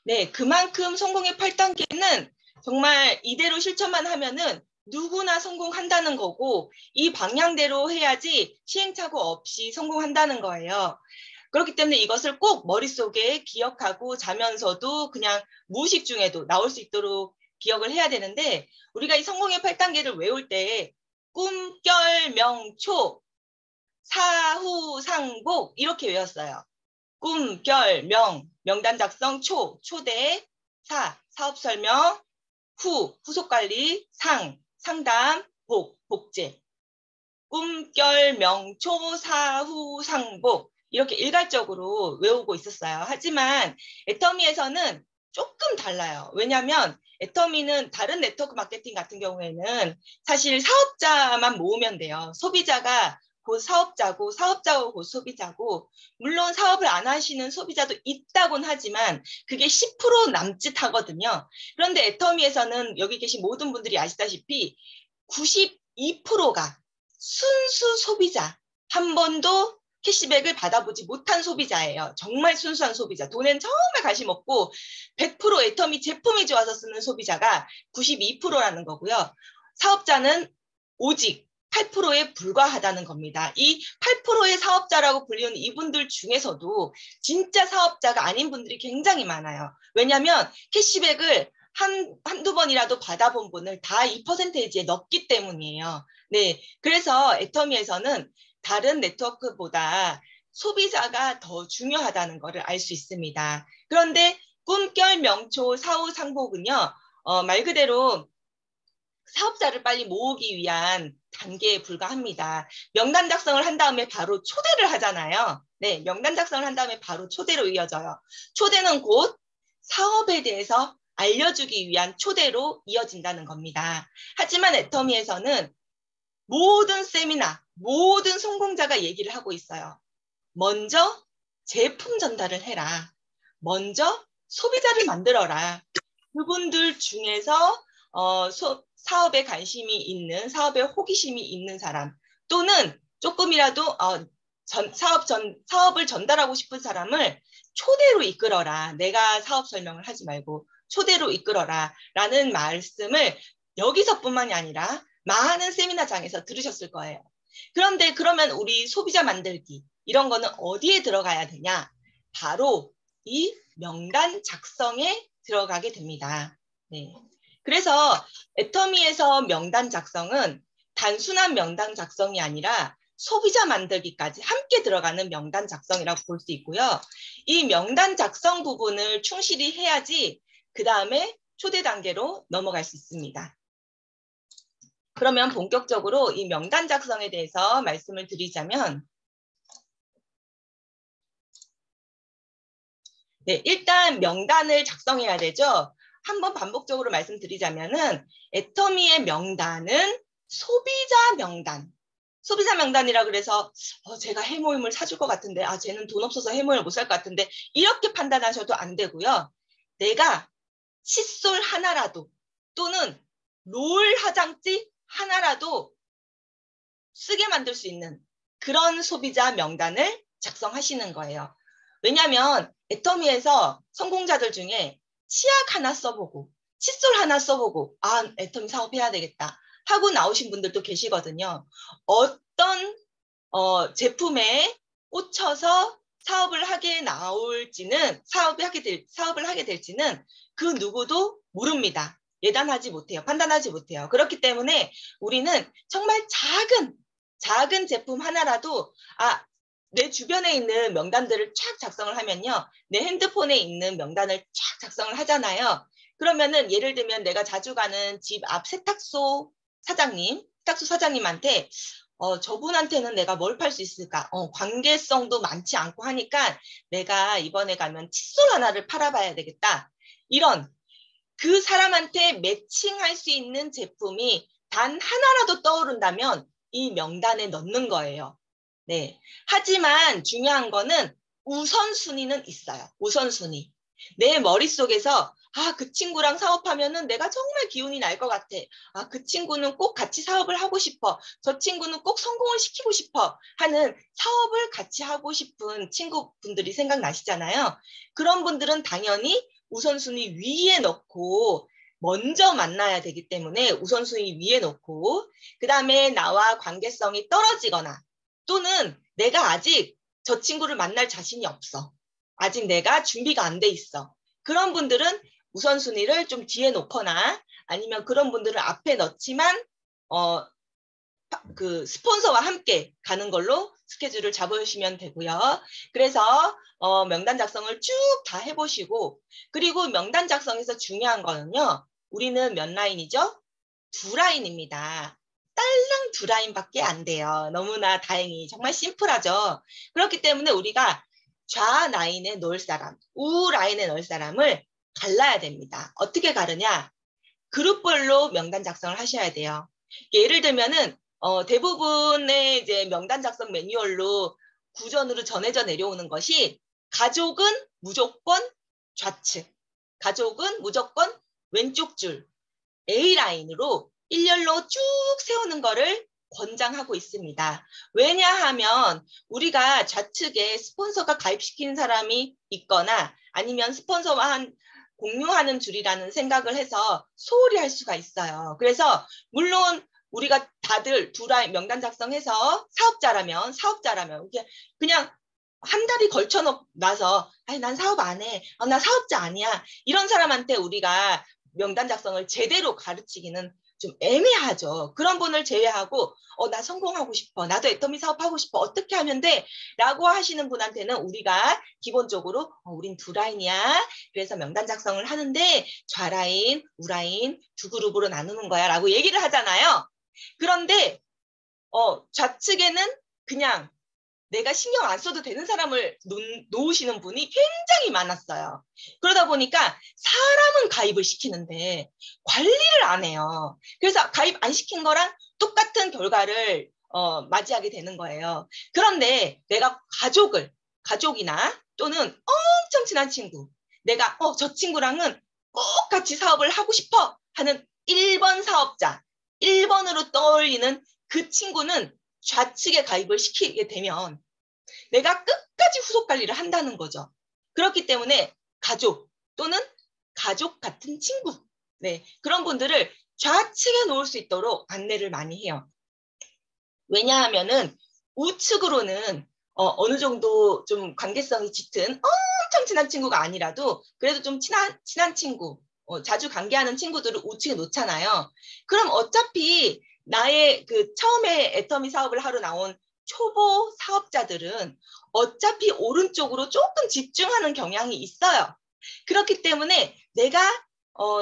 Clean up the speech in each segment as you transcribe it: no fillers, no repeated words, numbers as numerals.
네, 그만큼 성공의 8단계는 정말 이대로 실천만 하면은 누구나 성공한다는 거고 이 방향대로 해야지 시행착오 없이 성공한다는 거예요. 그렇기 때문에 이것을 꼭 머릿속에 기억하고 자면서도 그냥 무의식 중에도 나올 수 있도록 기억을 해야 되는데 우리가 이 성공의 8단계를 외울 때 꿈결명초 사후상복 이렇게 외웠어요. 꿈, 결, 명, 명단 작성, 초대, 사업 설명, 후속 관리, 상담, 복제. 꿈, 결, 명, 초, 사후, 상복. 이렇게 일괄적으로 외우고 있었어요. 하지만 애터미에서는 조금 달라요. 왜냐하면 애터미는 다른 네트워크 마케팅 같은 경우에는 사실 사업자만 모으면 돼요. 소비자가 곧 사업자고 사업자고 곧 소비자고 물론 사업을 안 하시는 소비자도 있다곤 하지만 그게 10% 남짓하거든요. 그런데 애터미에서는 여기 계신 모든 분들이 아시다시피 92%가 순수 소비자, 한 번도 캐시백을 받아보지 못한 소비자예요. 정말 순수한 소비자. 돈엔 정말 관심 없고 100% 애터미 제품이 좋아서 쓰는 소비자가 92%라는 거고요. 사업자는 오직 8%에 불과하다는 겁니다. 이 8%의 사업자라고 불리는 이분들 중에서도 진짜 사업자가 아닌 분들이 굉장히 많아요. 왜냐하면 캐시백을 한두 번이라도 받아본 분을 다 이 퍼센테이지에 넣기 때문이에요. 네, 그래서 애터미에서는 다른 네트워크보다 소비자가 더 중요하다는 것을 알 수 있습니다. 그런데 꿈결 명초 사후 상복은요, 말 그대로 사업자를 빨리 모으기 위한 단계에 불과합니다. 명단 작성을 한 다음에 바로 초대를 하잖아요. 네, 명단 작성을 한 다음에 바로 초대로 이어져요. 초대는 곧 사업에 대해서 알려주기 위한 초대로 이어진다는 겁니다. 하지만 애터미에서는 모든 세미나, 모든 성공자가 얘기를 하고 있어요. 먼저 제품 전달을 해라. 먼저 소비자를 만들어라. 그분들 중에서 사업에 관심이 있는, 사업에 호기심이 있는 사람 또는 조금이라도 사업을 전달하고 싶은 사람을 초대로 이끌어라. 내가 사업 설명을 하지 말고 초대로 이끌어라. 라는 말씀을 여기서뿐만이 아니라 많은 세미나장에서 들으셨을 거예요. 그런데 그러면 우리 소비자 만들기 이런 거는 어디에 들어가야 되냐? 바로 이 명단 작성에 들어가게 됩니다. 네. 그래서 애터미에서 명단 작성은 단순한 명단 작성이 아니라 소비자 만들기까지 함께 들어가는 명단 작성이라고 볼 수 있고요. 이 명단 작성 부분을 충실히 해야지 그 다음에 초대 단계로 넘어갈 수 있습니다. 그러면 본격적으로 이 명단 작성에 대해서 말씀을 드리자면 네, 일단 명단을 작성해야 되죠. 한번 반복적으로 말씀드리자면은 애터미의 명단은 소비자 명단. 소비자 명단이라 그래서 제가 해모임을 사줄 것 같은데 쟤는 돈 없어서 해모임을 못 살 것 같은데 이렇게 판단하셔도 안 되고요. 내가 칫솔 하나라도 또는 롤 화장지 하나라도 쓰게 만들 수 있는 그런 소비자 명단을 작성하시는 거예요. 왜냐하면 애터미에서 성공자들 중에 치약 하나 써보고 칫솔 하나 써보고 애터미 사업해야 되겠다 하고 나오신 분들도 계시거든요. 어떤 제품에 꽂혀서 사업을 하게 나올지는 사업을 하게 될지는 그 누구도 모릅니다. 예단하지 못해요. 판단하지 못해요. 그렇기 때문에 우리는 정말 작은 제품 하나라도 내 주변에 있는 명단들을 쫙 작성을 하면요. 내 핸드폰에 있는 명단을 쫙 작성을 하잖아요. 그러면은 예를 들면 내가 자주 가는 집 앞 세탁소 사장님한테 저분한테는 내가 뭘 팔 수 있을까? 관계성도 많지 않고 하니까 내가 이번에 가면 칫솔 하나를 팔아봐야 되겠다. 이런 그 사람한테 매칭할 수 있는 제품이 단 하나라도 떠오른다면 이 명단에 넣는 거예요. 네. 하지만 중요한 거는 우선순위는 있어요. 우선순위. 내 머릿속에서 그 친구랑 사업하면은 내가 정말 기운이 날 것 같아. 그 친구는 꼭 같이 사업을 하고 싶어. 저 친구는 꼭 성공을 시키고 싶어. 하는 사업을 같이 하고 싶은 친구분들이 생각나시잖아요. 그런 분들은 당연히 우선순위 위에 넣고 먼저 만나야 되기 때문에 우선순위 위에 놓고 그다음에 나와 관계성이 떨어지거나 또는 내가 아직 저 친구를 만날 자신이 없어. 아직 내가 준비가 안 돼 있어. 그런 분들은 우선순위를 좀 뒤에 놓거나 아니면 그런 분들을 앞에 넣지만 그 스폰서와 함께 가는 걸로 스케줄을 잡으시면 되고요. 그래서 명단 작성을 쭉 다 해보시고 그리고 명단 작성에서 중요한 거는요. 우리는 몇 라인이죠? 2라인입니다. 딸랑 2라인밖에 안 돼요. 너무나 다행히 정말 심플하죠. 그렇기 때문에 우리가 좌 라인에 넣을 사람, 우 라인에 넣을 사람을 갈라야 됩니다. 어떻게 가르냐? 그룹별로 명단 작성을 하셔야 돼요. 예를 들면은 대부분의 이제 명단 작성 매뉴얼로 구전으로 전해져 내려오는 것이 가족은 무조건 좌측, 가족은 무조건 왼쪽 줄 A라인으로 일렬로 쭉 세우는 거를 권장하고 있습니다. 왜냐하면 우리가 좌측에 스폰서가 가입시킨 사람이 있거나 아니면 스폰서와 공유하는 줄이라는 생각을 해서 소홀히 할 수가 있어요. 그래서 물론 우리가 다들 2라인 명단 작성해서 사업자라면 그냥 한 달이 걸쳐 놔서 아니 난 사업 안 해. 나 사업자 아니야. 이런 사람한테 우리가 명단 작성을 제대로 가르치기는 좀 애매하죠. 그런 분을 제외하고 나 성공하고 싶어. 나도 애터미 사업하고 싶어. 어떻게 하면 돼? 라고 하시는 분한테는 우리가 기본적으로 우린 2라인이야. 그래서 명단 작성을 하는데 좌라인, 우라인 2그룹으로 나누는 거야 라고 얘기를 하잖아요. 그런데 좌측에는 그냥 내가 신경 안 써도 되는 사람을 놓으시는 분이 굉장히 많았어요. 그러다 보니까 사람은 가입을 시키는데 관리를 안 해요. 그래서 가입 안 시킨 거랑 똑같은 결과를 맞이하게 되는 거예요. 그런데 내가 가족이나 또는 엄청 친한 친구, 내가 저 친구랑은 꼭 같이 사업을 하고 싶어 하는 1번 사업자, 1번으로 떠올리는 그 친구는 좌측에 가입을 시키게 되면 내가 끝까지 후속 관리를 한다는 거죠. 그렇기 때문에 가족 또는 가족 같은 친구, 네, 그런 분들을 좌측에 놓을 수 있도록 안내를 많이 해요. 왜냐하면은 우측으로는 어느 정도 좀 관계성이 짙은 엄청 친한 친구가 아니라도 그래도 좀 친한 친구, 자주 관계하는 친구들을 우측에 놓잖아요. 그럼 어차피 나의 그 처음에 애터미 사업을 하러 나온 초보 사업자들은 어차피 오른쪽으로 조금 집중하는 경향이 있어요. 그렇기 때문에 내가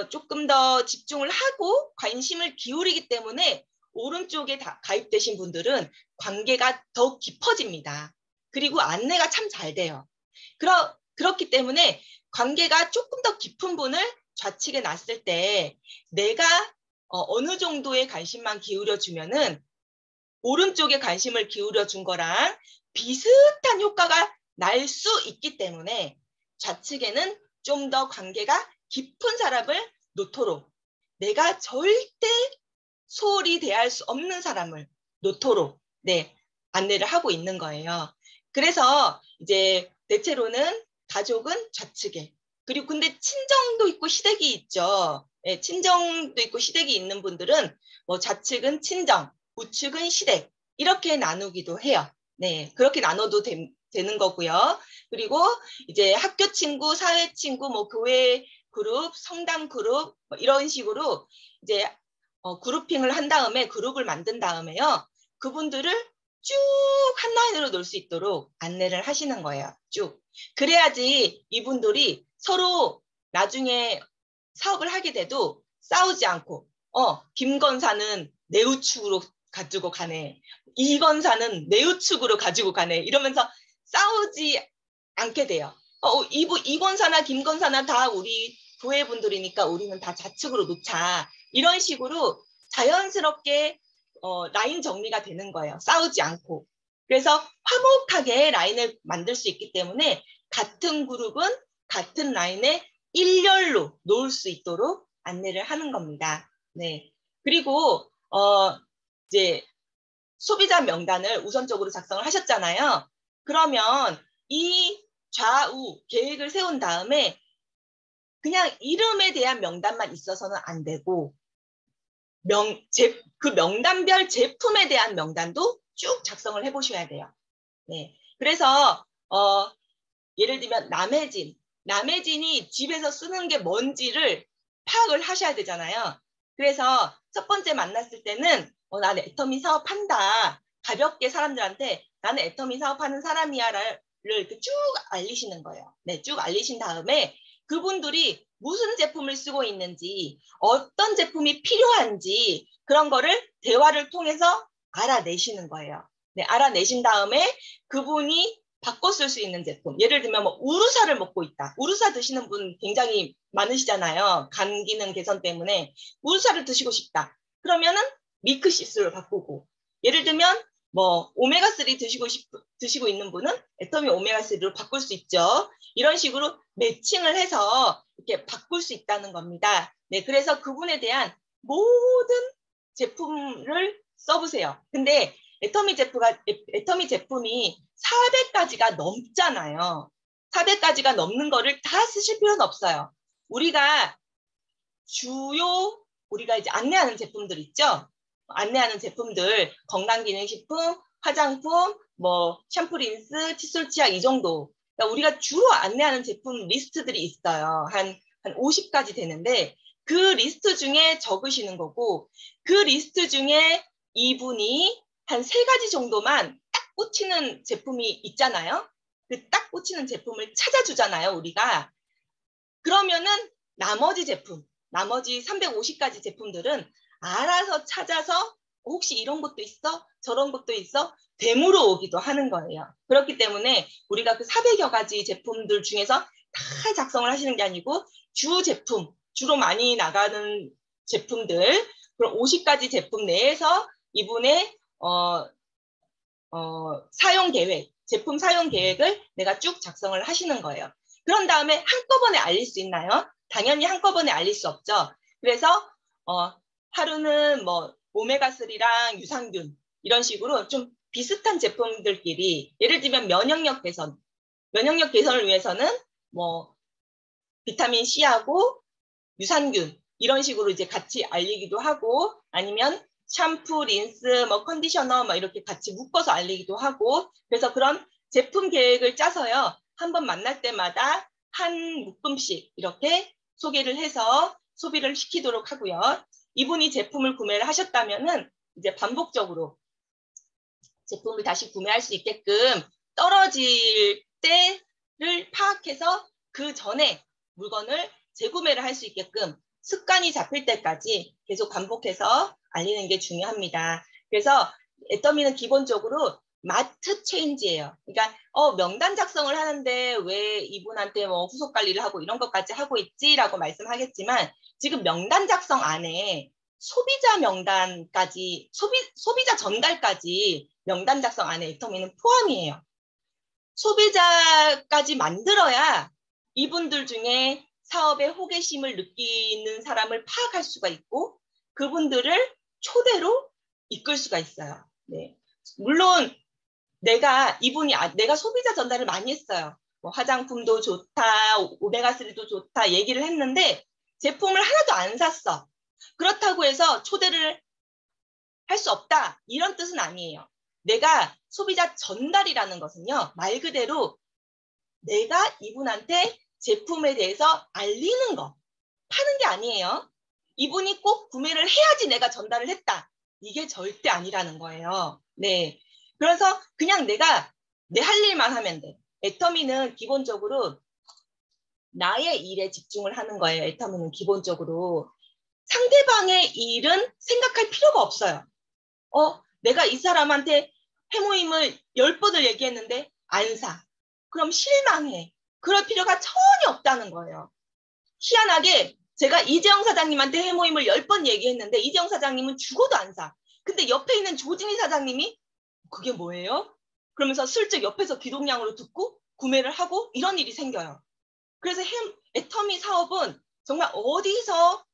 조금 더 집중을 하고 관심을 기울이기 때문에 오른쪽에 가입되신 분들은 관계가 더 깊어집니다. 그리고 안내가 참 잘 돼요. 그렇기 때문에 관계가 조금 더 깊은 분을 좌측에 놨을 때 내가 어느 정도의 관심만 기울여주면은 오른쪽에 관심을 기울여준 거랑 비슷한 효과가 날 수 있기 때문에 좌측에는 좀 더 관계가 깊은 사람을 놓도록 내가 절대 소홀히 대할 수 없는 사람을 놓도록 안내를 하고 있는 거예요. 그래서 이제 대체로는 가족은 좌측에 그리고 근데 친정도 있고 시댁이 있죠. 네, 친정도 있고 시댁이 있는 분들은 뭐 좌측은 친정, 우측은 시댁 이렇게 나누기도 해요. 네, 그렇게 나눠도 되는 거고요. 그리고 이제 학교 친구, 사회 친구, 뭐 교회 그룹, 성당 그룹 뭐 이런 식으로 이제 그룹핑을 한 다음에 그룹을 만든 다음에요. 그분들을 쭉 한 라인으로 놓을 수 있도록 안내를 하시는 거예요. 쭉. 그래야지 이분들이 서로 나중에 사업을 하게 돼도 싸우지 않고 김건사는 내 우측으로 가지고 가네. 이건사는 내 우측으로 가지고 가네. 이러면서 싸우지 않게 돼요. 이건사나 김건사나 다 우리 교회 분들이니까 우리는 다 좌측으로 놓자. 이런 식으로 자연스럽게 라인 정리가 되는 거예요. 싸우지 않고. 그래서 화목하게 라인을 만들 수 있기 때문에 같은 그룹은 같은 라인에 일렬로 놓을 수 있도록 안내를 하는 겁니다. 네. 그리고 이제 소비자 명단을 우선적으로 작성을 하셨잖아요. 그러면 이 좌우 계획을 세운 다음에 그냥 이름에 대한 명단만 있어서는 안 되고 그 명단별 제품에 대한 명단도 쭉 작성을 해보셔야 돼요. 네. 그래서 예를 들면 남해진이 집에서 쓰는 게 뭔지를 파악을 하셔야 되잖아요. 그래서 첫 번째 만났을 때는 나는 애터미 사업한다. 가볍게 사람들한테 나는 애터미 사업하는 사람이야를 이렇게 쭉 알리시는 거예요. 네, 쭉 알리신 다음에 그분들이 무슨 제품을 쓰고 있는지, 어떤 제품이 필요한지 그런 거를 대화를 통해서 알아내시는 거예요. 네, 알아내신 다음에 그분이 바꿔 쓸 수 있는 제품. 예를 들면 뭐 우루사를 먹고 있다. 우루사 드시는 분 굉장히 많으시잖아요. 간 기능 개선 때문에 우루사를 드시고 싶다. 그러면은 밀크시스로 바꾸고. 예를 들면 뭐 오메가3 드시고 있는 분은 애터미 오메가3로 바꿀 수 있죠. 이런 식으로 매칭을 해서 이렇게 바꿀 수 있다는 겁니다. 네, 그래서 그분에 대한 모든 제품을 써보세요. 근데 애터미 제품이 400가지가 넘잖아요. 400가지가 넘는 거를 다 쓰실 필요는 없어요. 우리가 우리가 이제 안내하는 제품들 있죠? 안내하는 제품들, 건강기능식품, 화장품, 뭐 샴푸, 린스, 칫솔, 치약 이 정도. 그러니까 우리가 주로 안내하는 제품 리스트들이 있어요. 한 50가지 되는데 그 리스트 중에 적으시는 거고 그 리스트 중에 이분이 한 3가지 정도만 딱 꽂히는 제품이 있잖아요. 그 딱 꽂히는 제품을 찾아주잖아요, 우리가. 그러면은 나머지 350가지 제품들은 알아서 찾아서 혹시 이런 것도 있어? 저런 것도 있어? 되물어 오기도 하는 거예요. 그렇기 때문에 우리가 그 400여 가지 제품들 중에서 다 작성을 하시는 게 아니고 주로 많이 나가는 제품들, 그럼 50가지 제품 내에서 이분의 제품 사용 계획을 내가 쭉 작성을 하시는 거예요. 그런 다음에 한꺼번에 알릴 수 있나요? 당연히 한꺼번에 알릴 수 없죠. 그래서 하루는 뭐 오메가3랑 유산균 이런 식으로 좀 비슷한 제품들끼리 예를 들면 면역력 개선을 위해서는 뭐 비타민 C하고 유산균 이런 식으로 이제 같이 알리기도 하고 아니면 샴푸, 린스, 뭐 컨디셔너 뭐 이렇게 같이 묶어서 알리기도 하고 그래서 그런 제품 계획을 짜서요. 한번 만날 때마다 한 묶음씩 이렇게 소개를 해서 소비를 시키도록 하고요. 이분이 제품을 구매를 하셨다면은 이제 반복적으로 제품을 다시 구매할 수 있게끔 떨어질 때를 파악해서 그 전에 물건을 재구매를 할 수 있게끔 습관이 잡힐 때까지 계속 반복해서 알리는 게 중요합니다. 그래서 애터미는 기본적으로 마트 체인지예요. 그러니까 명단 작성을 하는데 왜 이분한테 뭐 후속 관리를 하고 이런 것까지 하고 있지라고 말씀하겠지만 지금 명단 작성 안에 소비자 명단까지 소비자 전달까지 명단 작성 안에 애터미는 포함이에요. 소비자까지 만들어야 이분들 중에 사업에 호기심을 느끼는 사람을 파악할 수가 있고 그분들을 초대로 이끌 수가 있어요. 네. 물론 내가 소비자 전달을 많이 했어요. 뭐 화장품도 좋다, 오메가3도 좋다 얘기를 했는데 제품을 하나도 안 샀어. 그렇다고 해서 초대를 할 수 없다. 이런 뜻은 아니에요. 내가 소비자 전달이라는 것은요. 말 그대로 내가 이분한테 제품에 대해서 알리는 거, 파는 게 아니에요. 이분이 꼭 구매를 해야지 내가 전달을 했다. 이게 절대 아니라는 거예요. 네. 그래서 그냥 내가 내 할 일만 하면 돼. 애터미는 기본적으로 나의 일에 집중을 하는 거예요. 애터미는 기본적으로. 상대방의 일은 생각할 필요가 없어요. 내가 이 사람한테 해모임을 10번을 얘기했는데 안 사. 그럼 실망해. 그럴 필요가 전혀 없다는 거예요. 희한하게 제가 이재영 사장님한테 해모임을 10번 얘기했는데 이재영 사장님은 죽어도 안 사. 근데 옆에 있는 조진희 사장님이 그게 뭐예요? 그러면서 슬쩍 옆에서 귀동냥으로 듣고 구매를 하고 이런 일이 생겨요. 그래서 애터미 사업은 정말 어디서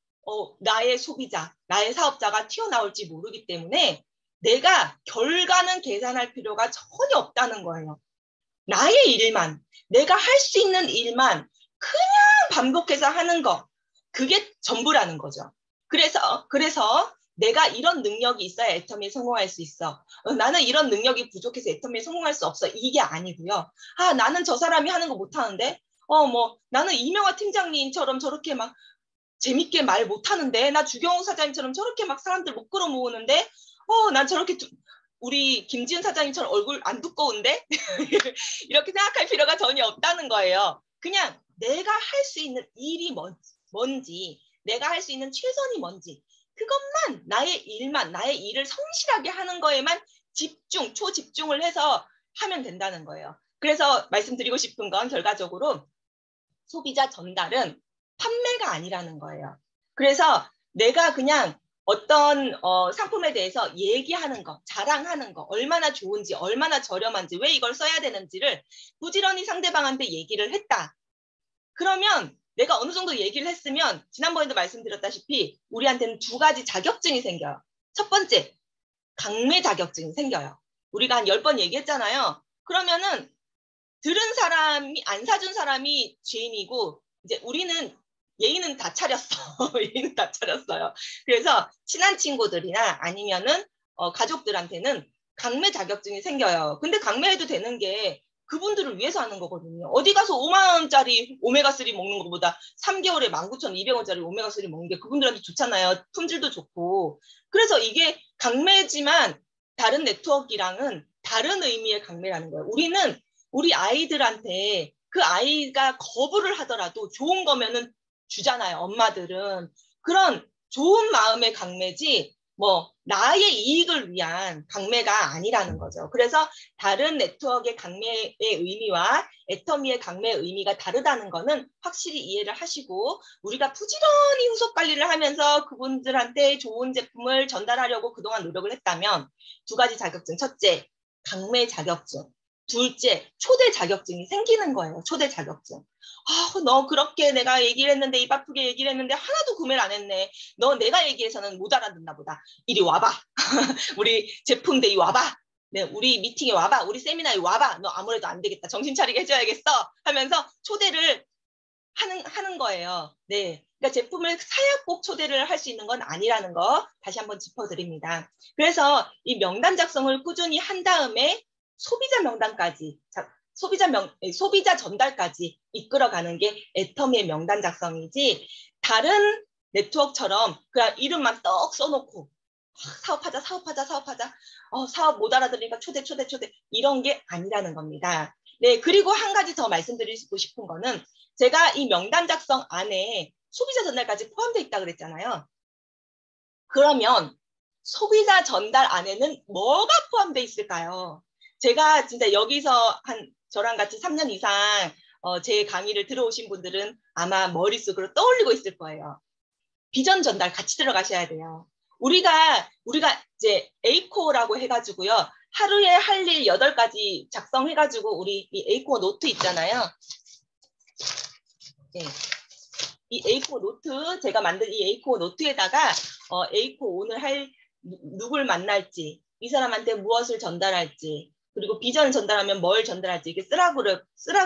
나의 소비자, 나의 사업자가 튀어나올지 모르기 때문에 내가 결과는 계산할 필요가 전혀 없다는 거예요. 나의 일만, 내가 할 수 있는 일만 그냥 반복해서 하는 거, 그게 전부라는 거죠. 그래서 내가 이런 능력이 있어야 애터미에 성공할 수 있어. 나는 이런 능력이 부족해서 애터미에 성공할 수 없어. 이게 아니고요. 아, 나는 저 사람이 하는 거 못하는데? 나는 이명화 팀장님처럼 저렇게 막 재밌게 말 못하는데? 나 주경호 사장님처럼 저렇게 막 사람들 못 끌어모으는데? 난 저렇게 우리 김지은 사장님처럼 얼굴 안 두꺼운데? 이렇게 생각할 필요가 전혀 없다는 거예요. 그냥 내가 할 수 있는 일이 뭔지, 내가 할 수 있는 최선이 뭔지, 그것만 나의 일을 성실하게 하는 거에만 초집중을 해서 하면 된다는 거예요. 그래서 말씀드리고 싶은 건 결과적으로 소비자 전달은 판매가 아니라는 거예요. 그래서 내가 그냥 어떤 상품에 대해서 얘기하는 거, 자랑하는 거, 얼마나 좋은지, 얼마나 저렴한지, 왜 이걸 써야 되는지를 부지런히 상대방한테 얘기를 했다. 그러면 내가 어느 정도 얘기를 했으면 지난번에도 말씀드렸다시피 우리한테는 두 가지 자격증이 생겨요. 첫 번째, 강매 자격증이 생겨요. 우리가 한 10번 얘기했잖아요. 그러면은 들은 사람이, 안 사준 사람이 죄인이고, 이제 우리는 예의는 다 차렸어. 예의는 다 차렸어요. 그래서 친한 친구들이나 아니면은 가족들한테는 강매 자격증이 생겨요. 근데 강매해도 되는 게 그분들을 위해서 하는 거거든요. 어디 가서 5만 원짜리 오메가3 먹는 것보다 3개월에 19,200원짜리 오메가3 먹는 게 그분들한테 좋잖아요. 품질도 좋고. 그래서 이게 강매지만 다른 네트워크랑은 다른 의미의 강매라는 거예요. 우리는 우리 아이들한테 그 아이가 거부를 하더라도 좋은 거면은 주잖아요. 엄마들은. 그런 좋은 마음의 강매지 나의 이익을 위한 강매가 아니라는 거죠. 그래서 다른 네트워크의 강매의 의미와 애터미의 강매의 의미가 다르다는 거는 확실히 이해를 하시고 우리가 부지런히 후속 관리를 하면서 그분들한테 좋은 제품을 전달하려고 그동안 노력을 했다면 두 가지 자격증. 첫째, 강매 자격증. 둘째, 초대 자격증이 생기는 거예요. 초대 자격증. 너 그렇게 내가 얘기를 했는데 입 아프게 얘기를 했는데 하나도 구매를 안 했네. 너 내가 얘기해서는 못 알아듣나 보다. 이리 와봐. 우리 제품 데이 와봐. 네, 우리 미팅에 와봐. 우리 세미나에 와봐. 너 아무래도 안 되겠다. 정신 차리게 해줘야겠어. 하면서 초대를 하는 거예요. 네. 그러니까 제품을 사야 꼭 초대를 할 수 있는 건 아니라는 거 다시 한번 짚어드립니다. 그래서 이 명단 작성을 꾸준히 한 다음에 소비자 명단까지, 소비자 전달까지 이끌어가는 게 애터미의 명단 작성이지 다른 네트워크처럼 그냥 이름만 떡 써놓고 사업하자 사업 못 알아들으니까 초대 이런 게 아니라는 겁니다. 네, 그리고 한 가지 더 말씀드리고 싶은 거는 제가 이 명단 작성 안에 소비자 전달까지 포함되어 있다고 그랬잖아요. 그러면 소비자 전달 안에는 뭐가 포함되어 있을까요? 제가 진짜 여기서 저랑 같이 3년 이상 제 강의를 들어오신 분들은 아마 머릿속으로 떠올리고 있을 거예요. 비전 전달 같이 들어가셔야 돼요. 우리가 이제 에이코라고 해가지고요. 하루에 할 일 8가지 작성해가지고 우리 이 에이코 노트 있잖아요. 네. 이 에이코 노트, 제가 만든 이 에이코 노트에다가 에이코 오늘 누굴 만날지, 이 사람한테 무엇을 전달할지, 그리고 비전 전달하면 뭘 전달할지 이렇게 쓰라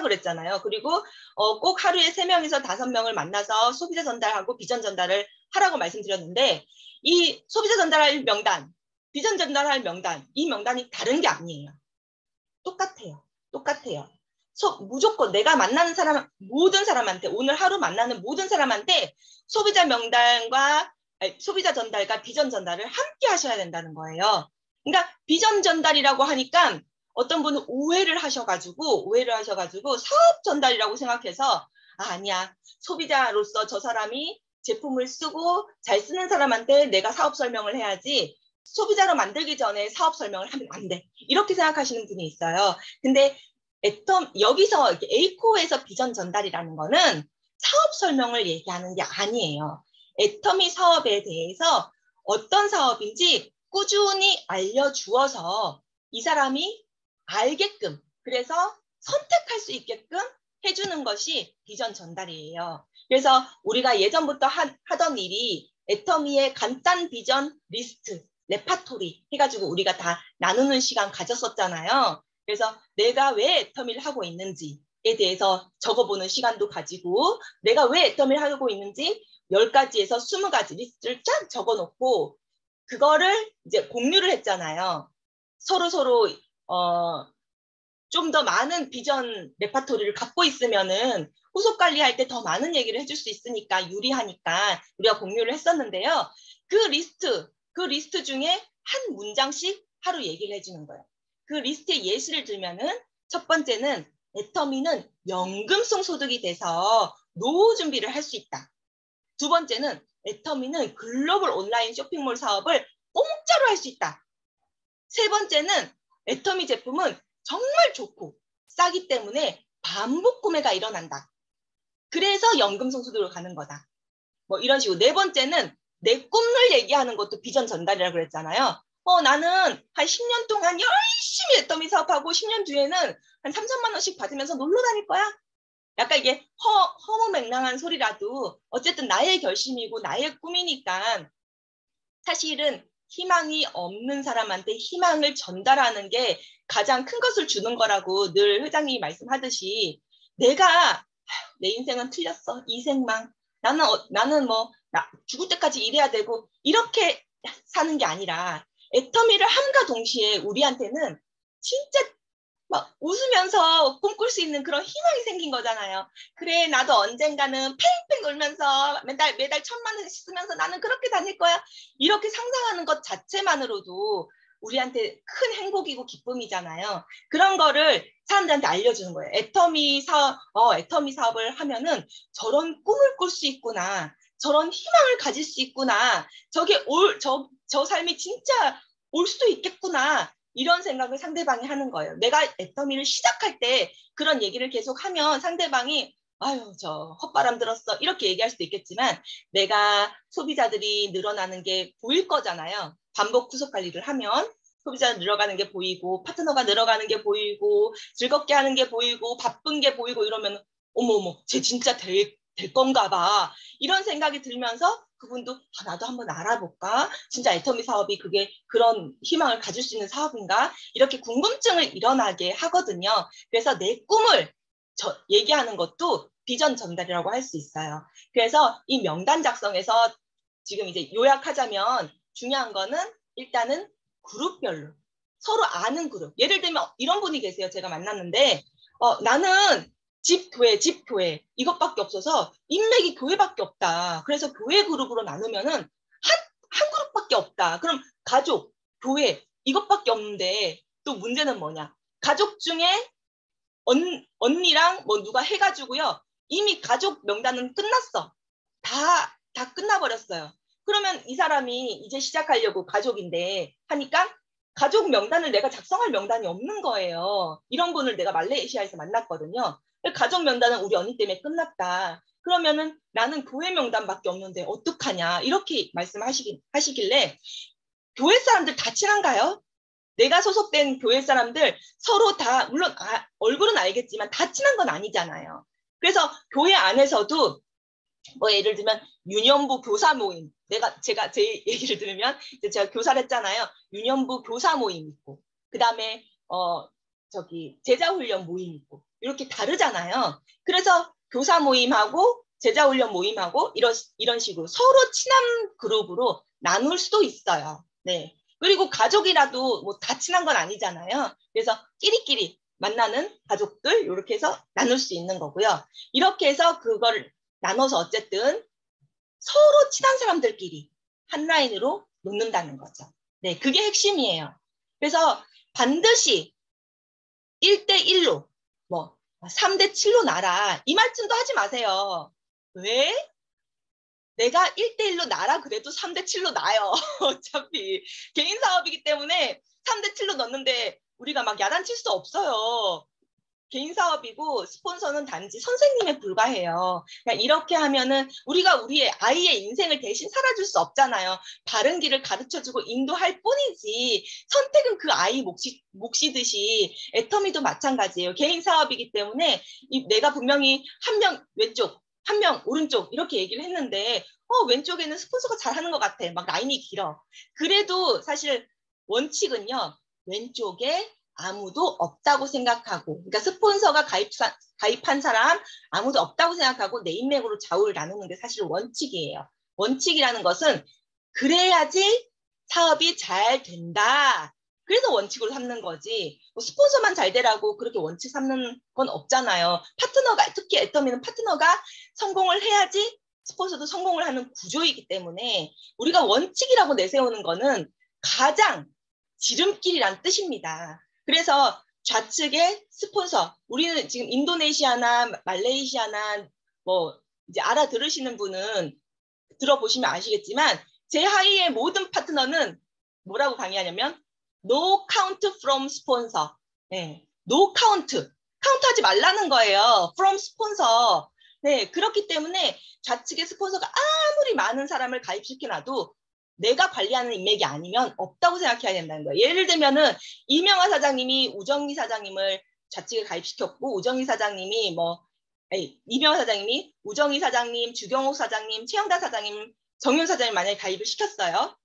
그랬잖아요. 그리고 꼭 하루에 3명에서 5명을 만나서 소비자 전달하고 비전 전달을 하라고 말씀드렸는데 이 소비자 전달할 명단, 비전 전달할 명단, 이 명단이 다른 게 아니에요. 똑같아요. 무조건 내가 만나는 모든 사람한테, 오늘 하루 만나는 모든 사람한테 소비자 명단과 소비자 전달과 비전 전달을 함께 하셔야 된다는 거예요. 그러니까 비전 전달이라고 하니까 어떤 분은 오해를 하셔가지고 사업 전달이라고 생각해서 아니야. 소비자로서 저 사람이 제품을 쓰고 잘 쓰는 사람한테 내가 사업 설명을 해야지 소비자로 만들기 전에 사업 설명을 하면 안 돼. 이렇게 생각하시는 분이 있어요. 근데 여기서 에이코에서 비전 전달이라는 거는 사업 설명을 얘기하는 게 아니에요. 애터미 사업에 대해서 어떤 사업인지 꾸준히 알려주어서 이 사람이 알게끔, 그래서 선택할 수 있게끔 해주는 것이 비전 전달이에요. 그래서 우리가 예전부터 하던 일이 애터미의 간단 비전 리스트, 레파토리 해가지고 우리가 다 나누는 시간 가졌었잖아요. 그래서 내가 왜 애터미를 하고 있는지, 대해서 적어보는 시간도 가지고 내가 왜 애터미를 하고 있는지 10가지에서 20가지 리스트를 쫙 적어놓고 그거를 이제 공유를 했잖아요. 서로 좀 더 많은 비전 레파토리를 갖고 있으면은 후속 관리할 때 더 많은 얘기를 해줄 수 있으니까 유리하니까 우리가 공유를 했었는데요. 그 리스트 중에 한 문장씩 하루 얘기를 해주는 거예요. 그 리스트에 예시를 들면은 첫 번째는 애터미는 연금성 소득이 돼서 노후 준비를 할 수 있다. 두 번째는 애터미는 글로벌 온라인 쇼핑몰 사업을 공짜로 할 수 있다. 세 번째는 애터미 제품은 정말 좋고 싸기 때문에 반복 구매가 일어난다. 그래서 연금성 소득으로 가는 거다. 뭐 이런 식으로. 네 번째는 내 꿈을 얘기하는 것도 비전 전달이라고 그랬잖아요. 나는 한 10년 동안 열심히 애터미 사업하고 10년 뒤에는 한 3, 4만 원씩 받으면서 놀러 다닐 거야. 약간 이게 허무맹랑한 소리라도 어쨌든 나의 결심이고 나의 꿈이니까 사실은 희망이 없는 사람한테 희망을 전달하는 게 가장 큰 것을 주는 거라고 늘 회장님이 말씀하듯이 내가 내 인생은 틀렸어. 이 생망. 나는 뭐 죽을 때까지 일해야 되고 이렇게 사는 게 아니라 애터미를 함과 동시에 우리한테는 진짜 막 웃으면서 꿈꿀 수 있는 그런 희망이 생긴 거잖아요. 그래, 나도 언젠가는 팽팽 놀면서 매달 1,000만 원씩 쓰면서 나는 그렇게 다닐 거야. 이렇게 상상하는 것 자체만으로도 우리한테 큰 행복이고 기쁨이잖아요. 그런 거를 사람들한테 알려주는 거예요. 애터미 사업을 하면은 저런 꿈을 꿀 수 있구나. 저런 희망을 가질 수 있구나. 저 삶이 진짜 올 수도 있겠구나. 이런 생각을 상대방이 하는 거예요. 내가 애터미를 시작할 때 그런 얘기를 계속 하면 상대방이 아유 저 헛바람 들었어 이렇게 얘기할 수도 있겠지만 내가 소비자들이 늘어나는 게 보일 거잖아요. 반복 후속 관리를 하면 소비자가 늘어가는 게 보이고 파트너가 늘어가는 게 보이고 즐겁게 하는 게 보이고 바쁜 게 보이고 이러면 어머 쟤 진짜 될 건가 봐 이런 생각이 들면서 그분도 나도 한번 알아볼까? 진짜 애터미 사업이 그게 그런 희망을 가질 수 있는 사업인가? 이렇게 궁금증을 일어나게 하거든요. 그래서 내 꿈을 얘기하는 것도 비전 전달이라고 할 수 있어요. 그래서 이 명단 작성에서 지금 이제 요약하자면 중요한 거는 일단은 그룹별로 서로 아는 그룹. 예를 들면 이런 분이 계세요. 제가 만났는데 나는 집 교회 이것밖에 없어서 인맥이 교회밖에 없다. 그래서 교회 그룹으로 나누면은 한 그룹밖에 없다. 그럼 가족, 교회 이것밖에 없는데 또 문제는 뭐냐? 가족 중에 언니랑 뭐 누가 해가지고요. 이미 가족 명단은 끝났어. 다 끝나버렸어요. 그러면 이 사람이 이제 시작하려고 가족인데 하니까 가족 명단을 내가 작성할 명단이 없는 거예요. 이런 분을 내가 말레이시아에서 만났거든요. 가족 명단은 우리 언니 때문에 끝났다. 그러면은 나는 교회 명단밖에 없는데 어떡하냐 이렇게 말씀하시길래 교회 사람들 다 친한가요? 내가 소속된 교회 사람들 서로 다 물론 얼굴은 알겠지만 다 친한 건 아니잖아요. 그래서 교회 안에서도 뭐 예를 들면 유년부 교사 모임 제가 제 얘기를 들으면 이제 제가 교사를 했잖아요. 유년부 교사 모임 있고 그다음에 제자 훈련 모임 있고 이렇게 다르잖아요. 그래서 교사 모임하고 제자 훈련 모임하고 이런 식으로 서로 친한 그룹으로 나눌 수도 있어요. 네. 그리고 가족이라도 뭐 다 친한 건 아니잖아요. 그래서 끼리끼리 만나는 가족들 이렇게 해서 나눌 수 있는 거고요. 이렇게 해서 그걸 나눠서 어쨌든 서로 친한 사람들끼리 한 라인으로 놓는다는 거죠. 네, 그게 핵심이에요. 그래서 반드시 1대1로 뭐 3대7로 나라 이 말씀도 하지 마세요. 왜? 내가 1대1로 나라 그래도 3대7로 나요. 어차피 개인 사업이기 때문에 3대7로 넣는데 우리가 막 야단칠 수 없어요. 개인 사업이고 스폰서는 단지 선생님에 불과해요. 그냥 이렇게 하면은 우리가 우리의 아이의 인생을 대신 살아줄 수 없잖아요. 바른 길을 가르쳐주고 인도할 뿐이지 선택은 그 아이 몫이듯이 애터미도 마찬가지예요. 개인 사업이기 때문에 내가 분명히 한 명 왼쪽 한 명 오른쪽 이렇게 얘기를 했는데 왼쪽에는 스폰서가 잘하는 것 같아. 막 라인이 길어. 그래도 사실 원칙은요. 왼쪽에 아무도 없다고 생각하고, 그러니까 스폰서가 가입한 사람 아무도 없다고 생각하고 내 인맥으로 좌우를 나누는 게 사실 원칙이에요. 원칙이라는 것은 그래야지 사업이 잘 된다. 그래서 원칙으로 삼는 거지. 뭐 스폰서만 잘 되라고 그렇게 원칙 삼는 건 없잖아요. 파트너가, 특히 애터미는 파트너가 성공을 해야지 스폰서도 성공을 하는 구조이기 때문에 우리가 원칙이라고 내세우는 거는 가장 지름길이란 뜻입니다. 그래서 좌측의 스폰서, 우리는 지금 인도네시아나 말레이시아나 뭐 이제 알아들으시는 분은 들어보시면 아시겠지만 제 하위의 모든 파트너는 뭐라고 강의하냐면 no count from sponsor. 네, no count. 카운트하지 말라는 거예요. from sponsor. 네, 그렇기 때문에 좌측의 스폰서가 아무리 많은 사람을 가입시켜놔도 내가 관리하는 인맥이 아니면 없다고 생각해야 된다는 거예요. 예를 들면은 이명화 사장님이 우정희 사장님을 좌측에 가입시켰고 우정희 사장님이 이명화 사장님이 우정희 사장님, 주경옥 사장님, 최영다 사장님, 정윤 사장님 만약에 가입을 시켰어요.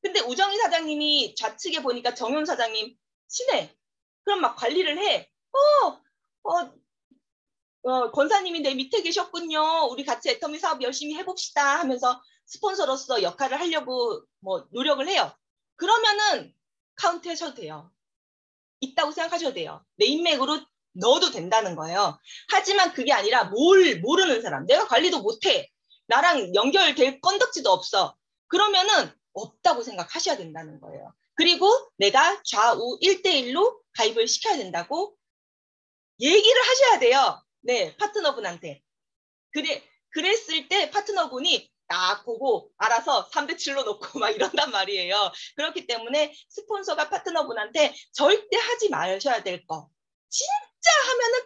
근데 우정희 사장님이 좌측에 보니까 정윤 사장님 친해. 그럼 막 관리를 해. 권사님이 내 밑에 계셨군요. 우리 같이 애터미 사업 열심히 해봅시다 하면서 스폰서로서 역할을 하려고 뭐 노력을 해요. 그러면은 카운트 하셔도 돼요. 있다고 생각하셔도 돼요. 내 인맥으로 넣어도 된다는 거예요. 하지만 그게 아니라 모르는 사람, 내가 관리도 못해. 나랑 연결될 건덕지도 없어. 그러면은 없다고 생각하셔야 된다는 거예요. 그리고 내가 좌우 1대1로 가입을 시켜야 된다고 얘기를 하셔야 돼요. 네, 파트너분한테. 그랬을 때 파트너분이 딱 보고 알아서 3대7로 놓고 막 이런단 말이에요. 그렇기 때문에 스폰서가 파트너분한테 절대 하지 마셔야 될 거. 진짜 하면은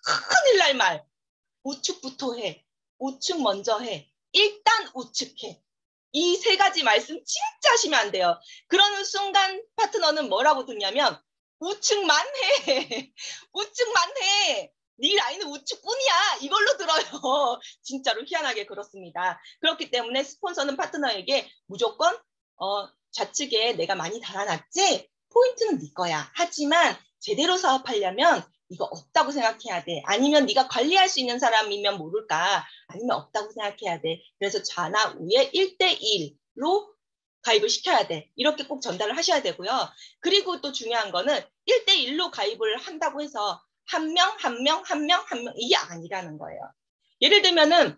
큰일 날 말. 우측부터 해. 우측 먼저 해. 일단 우측해. 이 세 가지 말씀 진짜 하시면 안 돼요. 그러는 순간 파트너는 뭐라고 듣냐면 우측만 해. 우측만 해. 네 라인은 우측뿐이야. 이걸로 들어요. 진짜로 희한하게 그렇습니다. 그렇기 때문에 스폰서는 파트너에게 무조건 좌측에 내가 많이 달아놨지? 포인트는 네 거야. 하지만 제대로 사업하려면 이거 없다고 생각해야 돼. 아니면 네가 관리할 수 있는 사람이면 모를까. 아니면 없다고 생각해야 돼. 그래서 좌나 우에 1대1로 가입을 시켜야 돼. 이렇게 꼭 전달을 하셔야 되고요. 그리고 또 중요한 거는 1대1로 가입을 한다고 해서 한 명 이게 아니라는 거예요. 예를 들면은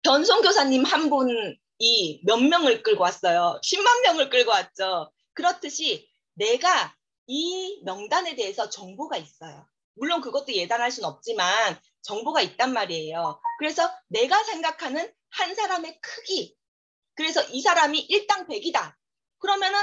변송교사님 한 분이 몇 명을 끌고 왔어요. 10만 명을 끌고 왔죠. 그렇듯이 내가 이 명단에 대해서 정보가 있어요. 물론 그것도 예단할 수는 없지만 정보가 있단 말이에요. 그래서 내가 생각하는 한 사람의 크기, 그래서 이 사람이 일당 100이다. 그러면은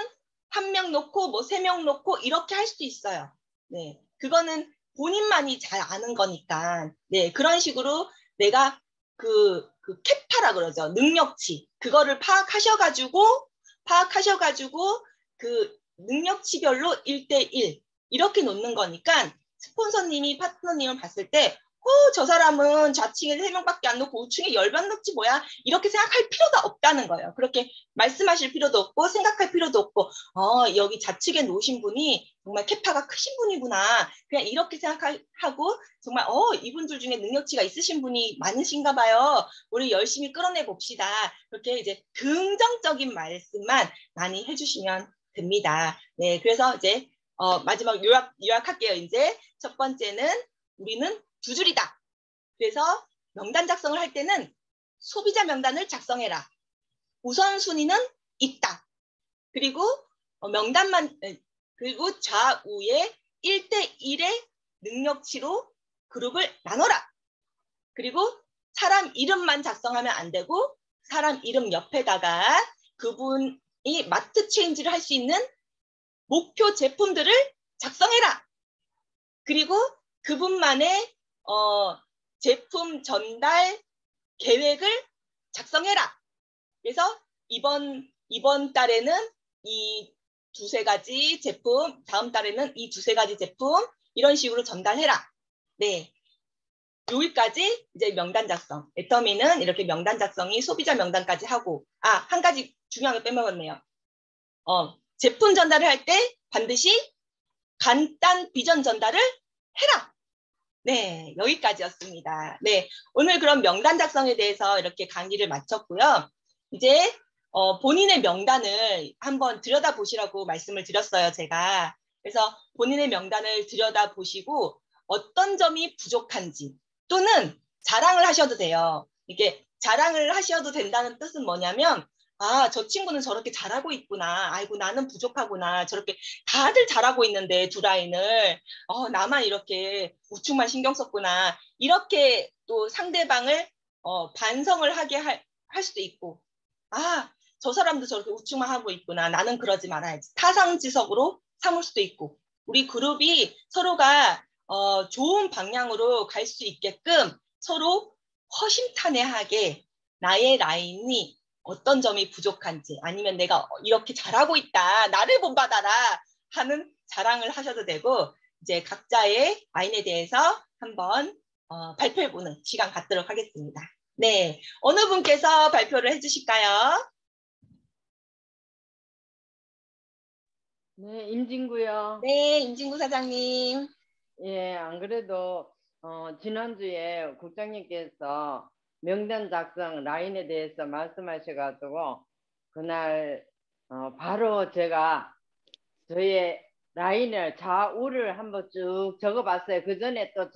한 명 놓고 뭐 3명 놓고 이렇게 할 수도 있어요. 네, 그거는 본인만이 잘 아는 거니까. 네, 그런 식으로 내가 그 캐파라 그러죠. 능력치. 그거를 파악하셔가지고 그 능력치별로 1대1 이렇게 놓는 거니까 스폰서님이 파트너님을 봤을 때 저 사람은 좌측에 3명밖에 안 놓고 우측에 10명 놓지 뭐야 이렇게 생각할 필요도 없다는 거예요. 그렇게 말씀하실 필요도 없고 생각할 필요도 없고 여기 좌측에 놓으신 분이 정말 캐파가 크신 분이구나. 그냥 이렇게 생각하고 정말 이분들 중에 능력치가 있으신 분이 많으신가 봐요. 우리 열심히 끌어내 봅시다. 그렇게 이제 긍정적인 말씀만 많이 해주시면 됩니다. 네, 그래서 이제 마지막 요약할게요. 이제 첫 번째는 우리는 두 줄이다. 그래서 명단 작성을 할 때는 소비자 명단을 작성해라. 우선순위는 있다. 그리고 그리고 좌우에 1대1의 능력치로 그룹을 나눠라. 그리고 사람 이름만 작성하면 안 되고 사람 이름 옆에다가 그분이 마트 체인지를 할 수 있는 목표 제품들을 작성해라. 그리고 그분만의 제품 전달 계획을 작성해라. 그래서 이번 달에는 이 두세 가지 제품, 다음 달에는 이 두세 가지 제품 이런 식으로 전달해라. 네, 여기까지 이제 명단 작성. 애터미는 이렇게 명단 작성이 소비자 명단까지 하고 한 가지 중요한 거 빼먹었네요. 제품 전달을 할 때 반드시 간단 비전 전달을 해라. 네, 여기까지였습니다. 네, 오늘 그럼 명단 작성에 대해서 이렇게 강의를 마쳤고요. 이제 본인의 명단을 한번 들여다보시라고 말씀을 드렸어요, 제가. 그래서 본인의 명단을 들여다보시고 어떤 점이 부족한지 또는 자랑을 하셔도 돼요. 이게 자랑을 하셔도 된다는 뜻은 뭐냐면 아, 저 친구는 저렇게 잘하고 있구나. 아이고, 나는 부족하구나. 저렇게 다들 잘하고 있는데 두 라인을 나만 이렇게 우측만 신경 썼구나. 이렇게 또 상대방을 반성을 하게 할 수도 있고 아, 저 사람도 저렇게 우측만 하고 있구나. 나는 그러지 말아야지. 타상지석으로 삼을 수도 있고 우리 그룹이 서로가 좋은 방향으로 갈 수 있게끔 서로 허심탄회하게 나의 라인이 어떤 점이 부족한지 아니면 내가 이렇게 잘하고 있다. 나를 본받아라 하는 자랑을 하셔도 되고 이제 각자의 라인에 대해서 한번 발표해보는 시간 갖도록 하겠습니다. 네, 어느 분께서 발표를 해주실까요? 네, 임진구요. 네, 임진구 사장님. 예, 안 그래도 지난주에 국장님께서 명단 작성 라인에 대해서 말씀하셔가지고 그날 바로 제가 저의 라인을 좌우를 한번 쭉 적어봤어요. 그 전에 또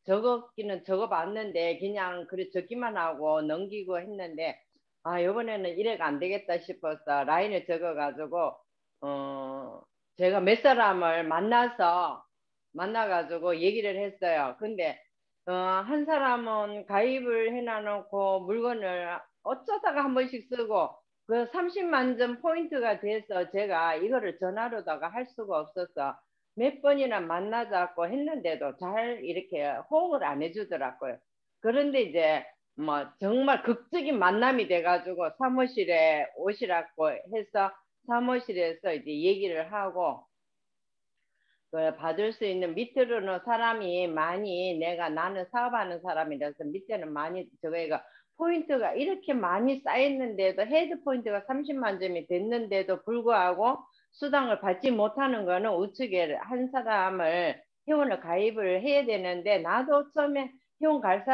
적었기는 적어봤는데 그냥 그래 적기만 하고 넘기고 했는데 아 이번에는 이래가 안 되겠다 싶어서 라인을 적어가지고 제가 몇 사람을 만나가지고 얘기를 했어요. 근데 한 사람은 가입을 해놔놓고 물건을 어쩌다가 한 번씩 쓰고 그 30만 점 포인트가 돼서 제가 이거를 전화로다가 할 수가 없어서 몇 번이나 만나자고 했는데도 잘 이렇게 호응을 안 해주더라고요. 그런데 이제 뭐 정말 극적인 만남이 돼가지고 사무실에 오시라고 해서 사무실에서 이제 얘기를 하고 그 받을 수 있는 밑으로는 사람이 많이 나는 사업하는 사람이라서 밑에는 많이 저거가 포인트가 이렇게 많이 쌓였는데도 헤드 포인트가 30만 점이 됐는데도 불구하고 수당을 받지 못하는 거는 우측에 한 사람을 회원을 가입을 해야 되는데 나도 처음에 회원 갈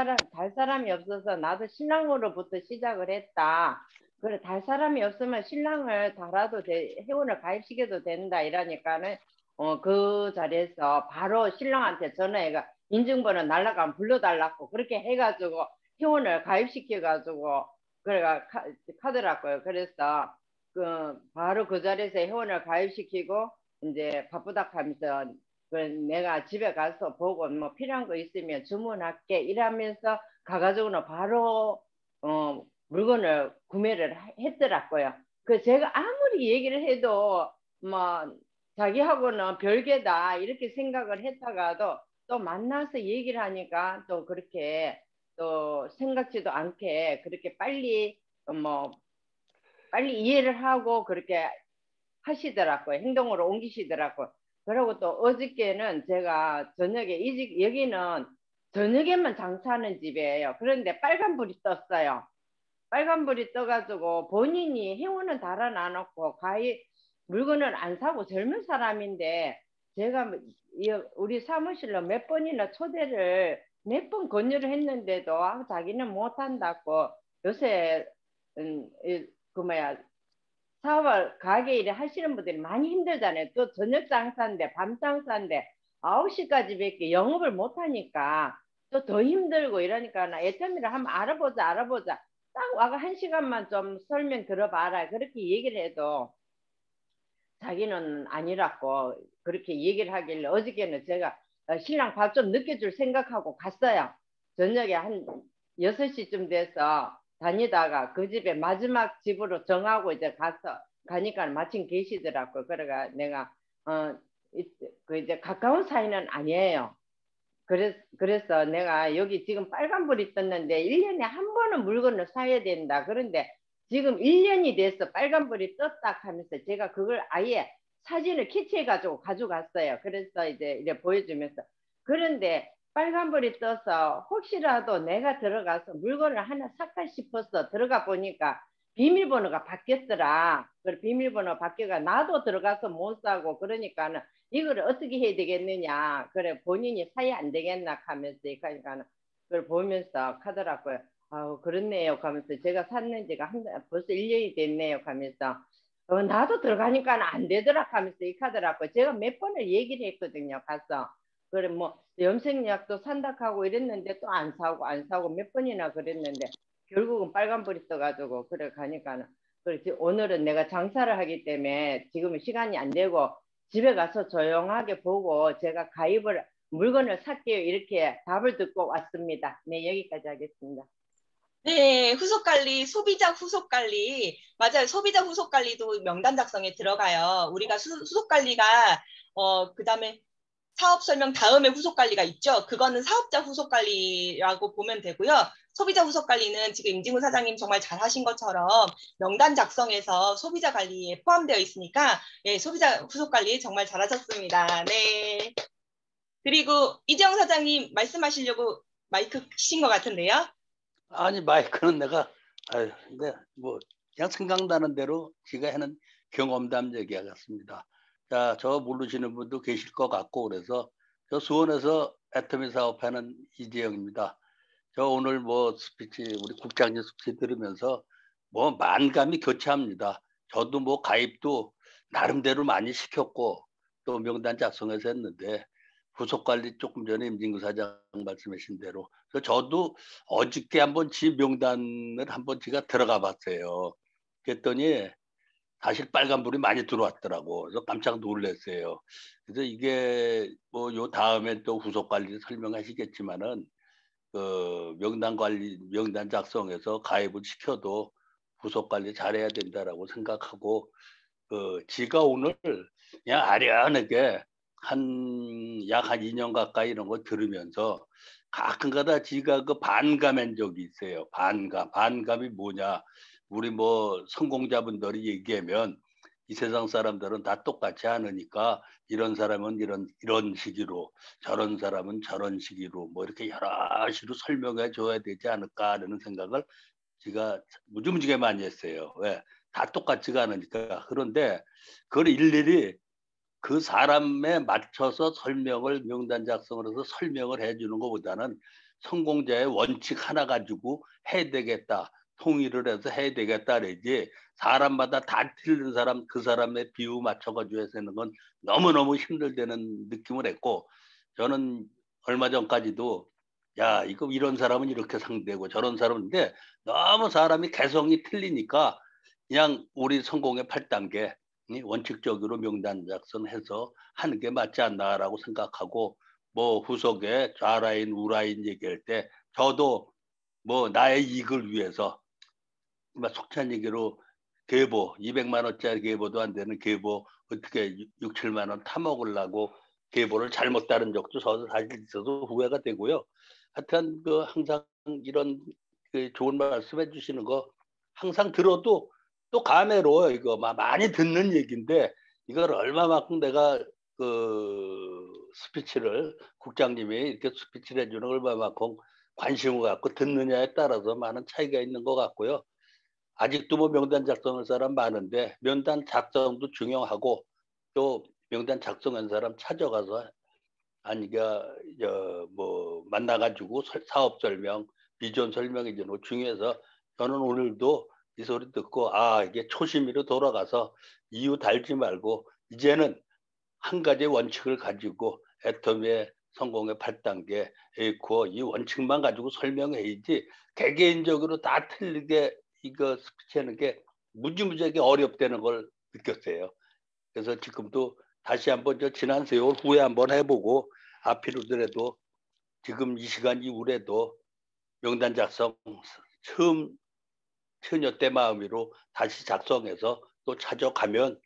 사람이 없어서 나도 신랑으로부터 시작을 했다. 그래 달 사람이 없으면 신랑을 달아도 회원을 가입시켜도 된다 이러니까는 그 자리에서 바로 신랑한테 전화해가 인증번호 날라가면 불러달라고 그렇게 해가지고 회원을 가입시켜가지고 그래가 카더라고요. 그래서 바로 그 자리에서 회원을 가입시키고 이제 바쁘다 하면서 내가 집에 가서 보고 뭐 필요한 거 있으면 주문할게 이러면서 가가지고는 바로 물건을 구매를 했더라고요. 그 제가 아무리 얘기를 해도 뭐 자기하고는 별개다 이렇게 생각을 했다가도 또 만나서 얘기를 하니까 또 그렇게 또 생각지도 않게 그렇게 빨리 이해를 하고 그렇게 하시더라고요. 행동으로 옮기시더라고요. 그리고 또 어저께는 제가 저녁에 여기는 저녁에만 장사하는 집이에요. 그런데 빨간불이 떴어요. 빨간불이 떠가지고 본인이 행운은 달아놔놓고 가입 물건을 안 사고 젊은 사람인데 제가 우리 사무실로 몇 번이나 초대를 몇 번 권유를 했는데도 자기는 못한다고 요새 그 뭐야 사업을 가게 일을 하시는 분들이 많이 힘들잖아요. 또 저녁 장사인데 밤 장사인데 9시까지밖에 영업을 못하니까 또 더 힘들고 이러니까 나 애터미를 한번 알아보자 딱 와가 1시간만 좀 설명 들어봐라 그렇게 얘기를 해도 자기는 아니라고 그렇게 얘기를 하길래 어저께는 제가 신랑 밥 좀 늦게 줄 생각하고 갔어요. 저녁에 한 6시쯤 돼서 다니다가 그 집에 마지막 집으로 정하고 이제 가니까 마침 계시더라고요. 그래가 내가 그 이제 가까운 사이는 아니에요. 그래서 내가 여기 지금 빨간불이 떴는데 1년에 한 번은 물건을 사야 된다. 그런데 지금 1년이 돼서 빨간불이 떴다 하면서 제가 그걸 아예 사진을 캐치해가지고 가져갔어요. 그래서 이제 이래 보여주면서. 그런데 빨간불이 떠서 혹시라도 내가 들어가서 물건을 하나 살까 싶어서 들어가 보니까 비밀번호가 바뀌었더라. 그 비밀번호 바뀌어가 나도 들어가서 못 사고 그러니까는 이걸 어떻게 해야 되겠느냐. 그래 본인이 사야 안 되겠나 하면서 그러니까는 그걸 보면서 하더라고요. 아우 그렇네요 하면서 제가 샀는지가 벌써 1년이 됐네요 하면서 나도 들어가니까 안 되더라 하면서 이 하더라고요. 제가 몇 번을 얘기를 했거든요. 가서 그래 뭐 염색약도 산다 하고 이랬는데 또 안 사고 몇 번이나 그랬는데 결국은 빨간불이 떠가지고 그래 가니까는 그렇지 오늘은 내가 장사를 하기 때문에 지금은 시간이 안 되고 집에 가서 조용하게 보고 제가 가입을 물건을 살게요 이렇게 답을 듣고 왔습니다. 네 여기까지 하겠습니다. 네, 후속 관리, 소비자 후속 관리. 맞아요. 소비자 후속 관리도 명단 작성에 들어가요. 우리가 후속 관리가, 그 다음에 사업 설명 다음에 후속 관리가 있죠. 그거는 사업자 후속 관리라고 보면 되고요. 소비자 후속 관리는 지금 임진구 사장님 정말 잘 하신 것처럼 명단 작성에서 소비자 관리에 포함되어 있으니까, 예, 소비자 후속 관리 정말 잘하셨습니다. 네. 그리고 이재영 사장님 말씀하시려고 마이크 키신 것 같은데요. 아니 마이크는 내가 근데 뭐 그냥 생각나는 대로 제가 하는 경험담 얘기하겠습니다. 자, 저 모르시는 분도 계실 것 같고 그래서 저 수원에서 애터미 사업하는 이재영입니다. 저 오늘 뭐 스피치 우리 국장님 스피치 들으면서 뭐 만감이 교차합니다. 저도 뭐 가입도 나름대로 많이 시켰고 또 명단 작성해서 했는데 후속 관리 조금 전에 임진구 사장 말씀하신 대로 저도 어저께 한번 지 명단을 한번 제가 들어가 봤어요. 그랬더니 사실 빨간불이 많이 들어왔더라고. 그래서 깜짝 놀랐어요. 그래서 이게 뭐 요 다음에 또 후속 관리 설명하시겠지만은 그 명단 관리, 명단 작성해서 가입을 시켜도 후속 관리 잘해야 된다라고 생각하고 그 지가 오늘 그냥 아련하게 약 한 2년 가까이 이런 거 들으면서 가끔가다 지가 그 반감한 적이 있어요. 반감이 뭐냐? 우리 뭐 성공자분들이 얘기하면 이 세상 사람들은 다 똑같지 않으니까 이런 사람은 이런 식으로 저런 사람은 저런 식으로 뭐 이렇게 여러 식으로 설명해 줘야 되지 않을까라는 생각을 제가 무지무지게 많이 했어요. 왜? 다 똑같지가 않으니까. 그런데 그걸 일일이 그 사람에 맞춰서 설명을 명단 작성을 해서 설명을 해주는 것보다는 성공자의 원칙 하나 가지고 해야 되겠다. 통일을 해서 해야 되겠다. 그러지 사람마다 다 틀린 사람 그 사람의 비유 맞춰가지고 해서 하는 건 너무너무 힘들다는 느낌을 했고 저는 얼마 전까지도 야 이거 이런 사람은 이렇게 상대고 저런 사람인데 너무 사람이 개성이 틀리니까 그냥 우리 성공의 8단계 원칙적으로 명단 작성해서 하는 게 맞지 않나라고 생각하고 뭐 후속에 좌라인 우라인 얘기할 때 저도 뭐 나의 이익을 위해서 속찬 얘기로 계보 200만 원짜리 계보도 안 되는 계보 어떻게 6, 7만 원 타먹으려고 계보를 잘못 따른 적도 저도 사실 있어서 후회가 되고요. 하여튼 그 항상 이런 그 좋은 말씀 해주시는 거 항상 들어도 또 감회로워요. 이거 많이 듣는 얘기인데 이걸 얼마만큼 내가 그 스피치를 국장님이 이렇게 스피치를 해주는 걸 얼마만큼 관심을 갖고 듣느냐에 따라서 많은 차이가 있는 것 같고요. 아직도 뭐 명단 작성할 사람 많은데 명단 작성도 중요하고 또 명단 작성한 사람 찾아가서 아니가 뭐 만나가지고 사업 설명, 비전 설명이 좀 중요해서 저는 오늘도 이 소리 듣고 아 이게 초심으로 돌아가서 이유 달지 말고 이제는 한 가지 원칙을 가지고 애터미의 성공의 8단계 에이코어 이 원칙만 가지고 설명해야지 개개인적으로 다 틀리게 이거 스피치하는 게 무지무지하게 어렵다는 걸 느꼈어요. 그래서 지금도 다시 한번 저 지난 세월 후에 한번 해보고 앞으로더라도 지금 이 시간 이후에도 명단 작성 처음 처녀 때 마음으로 다시 작성해서 또 찾아가면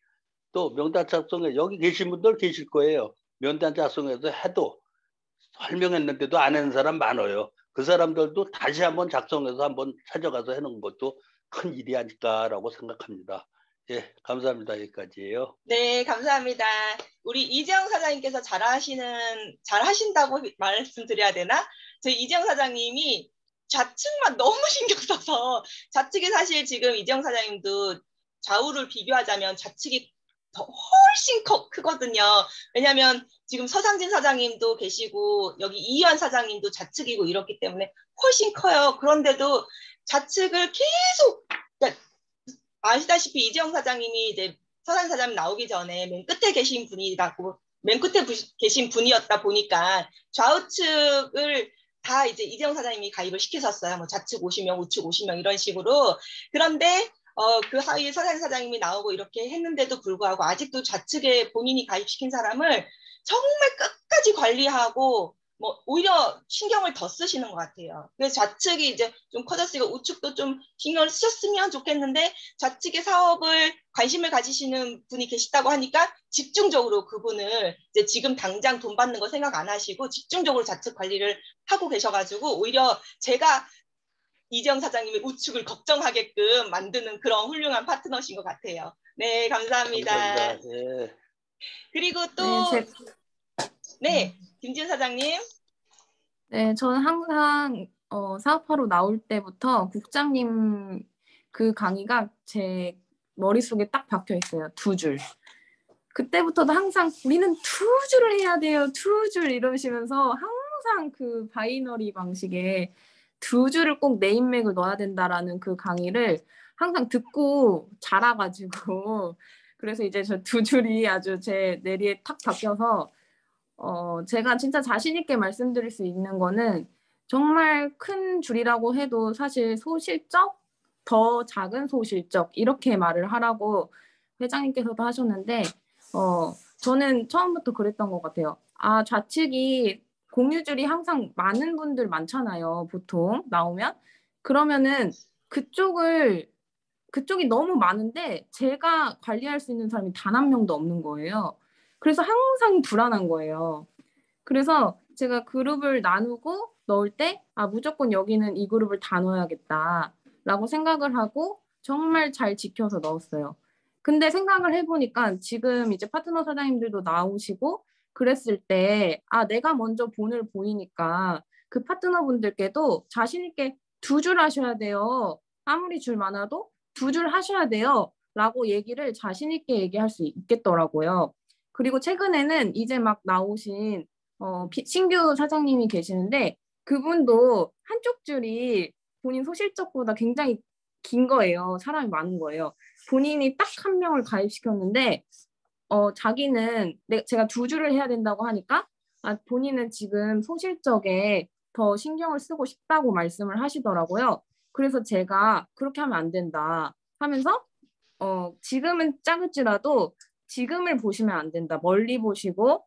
또 명단 작성에 여기 계신 분들 계실 거예요. 명단 작성해서 해도 설명했는데도 안 하는 사람 많아요. 그 사람들도 다시 한번 작성해서 한번 찾아가서 해놓은 것도 큰 일이 아닐까라고 생각합니다. 예, 감사합니다. 여기까지예요. 네, 감사합니다. 우리 이재영 사장님께서 잘하신다고 말씀드려야 되나? 저희 이재영 사장님이 좌측만 너무 신경 써서 좌측이 사실 지금 이재용 사장님도 좌우를 비교하자면 좌측이 더 훨씬 크거든요. 왜냐하면 지금 서상진 사장님도 계시고 여기 이희환 사장님도 좌측이고 이렇기 때문에 훨씬 커요. 그런데도 좌측을 계속 그러니까 아시다시피 이재용 사장님이 이제 서상진 사장님 나오기 전에 맨 끝에 계신 분이라고 맨 끝에 계신 분이었다 보니까 좌우측을 다 이제 이재용 사장님이 가입을 시키셨어요. 뭐 좌측 50명, 우측 50명 이런 식으로. 그런데 그 하위에 서상진 사장님이 나오고 이렇게 했는데도 불구하고 아직도 좌측에 본인이 가입시킨 사람을 정말 끝까지 관리하고 뭐 오히려 신경을 더 쓰시는 것 같아요. 그래서 좌측이 이제 좀 커졌으니까 우측도 좀 신경을 쓰셨으면 좋겠는데 좌측의 사업을 관심을 가지시는 분이 계시다고 하니까 집중적으로 그분을 이제 지금 당장 돈 받는 거 생각 안 하시고 집중적으로 좌측 관리를 하고 계셔가지고 오히려 제가 이재용 사장님의 우측을 걱정하게끔 만드는 그런 훌륭한 파트너신 것 같아요. 네, 감사합니다. 감사합니다. 예. 그리고 또 네, 네, 김지은 사장님. 네, 저는 항상 사업하러 나올 때부터 국장님 그 강의가 제 머릿속에 딱 박혀 있어요. 2줄. 그때부터도 항상 우리는 2줄을 해야 돼요. 2줄 이러시면서 항상 그 바이너리 방식의 2줄을 꼭 네임맥을 넣어야 된다라는 그 강의를 항상 듣고 자라가지고 그래서 이제 저 2줄이 아주 제 뇌리에 탁 박혀서 제가 진짜 자신 있게 말씀드릴 수 있는 거는 정말 큰 줄이라고 해도 사실 소실적, 더 작은 소실적 이렇게 말을 하라고 회장님께서도 하셨는데 저는 처음부터 그랬던 것 같아요. 아, 좌측이 공유줄이 항상 많은 분들 많잖아요. 보통 나오면. 그러면은 그쪽이 너무 많은데 제가 관리할 수 있는 사람이 단 한 명도 없는 거예요. 그래서 항상 불안한 거예요. 그래서 제가 그룹을 나누고 넣을 때 무조건 여기는 이 그룹을 다 넣어야겠다라고 생각을 하고 정말 잘 지켜서 넣었어요. 근데 생각을 해보니까 지금 이제 파트너 사장님들도 나오시고 그랬을 때 내가 먼저 본을 보이니까 그 파트너분들께도 자신 있게 2줄 하셔야 돼요. 아무리 줄 많아도 2줄 하셔야 돼요. 라고 얘기를 자신 있게 얘기할 수 있겠더라고요. 그리고 최근에는 이제 막 나오신 신규 사장님이 계시는데 그분도 한쪽 줄이 본인 소실적보다 굉장히 긴 거예요. 사람이 많은 거예요. 본인이 딱 한 명을 가입시켰는데 자기는 제가 2줄을 해야 된다고 하니까 본인은 지금 소실적에 더 신경을 쓰고 싶다고 말씀을 하시더라고요. 그래서 제가 그렇게 하면 안 된다 하면서 지금은 작을지라도 지금을 보시면 안 된다. 멀리 보시고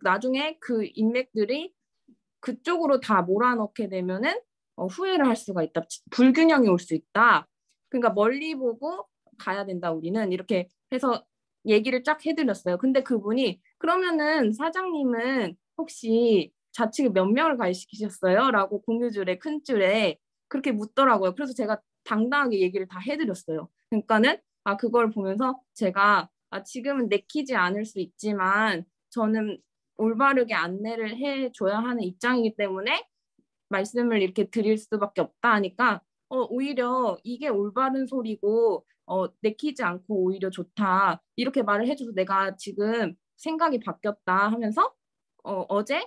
나중에 그 인맥들이 그쪽으로 다 몰아넣게 되면은 후회를 할 수가 있다. 불균형이 올 수 있다. 그러니까 멀리 보고 가야 된다. 우리는 이렇게 해서 얘기를 쫙 해드렸어요. 근데 그분이 그러면은 사장님은 혹시 좌측에 몇 명을 가입시키셨어요? 라고 공유줄에 큰 줄에 그렇게 묻더라고요. 그래서 제가 당당하게 얘기를 다 해드렸어요. 그러니까는 그걸 보면서 제가 지금은 내키지 않을 수 있지만 저는 올바르게 안내를 해줘야 하는 입장이기 때문에 말씀을 이렇게 드릴 수밖에 없다 하니까 오히려 이게 올바른 소리고 내키지 않고 오히려 좋다 이렇게 말을 해줘서 내가 지금 생각이 바뀌었다 하면서 어제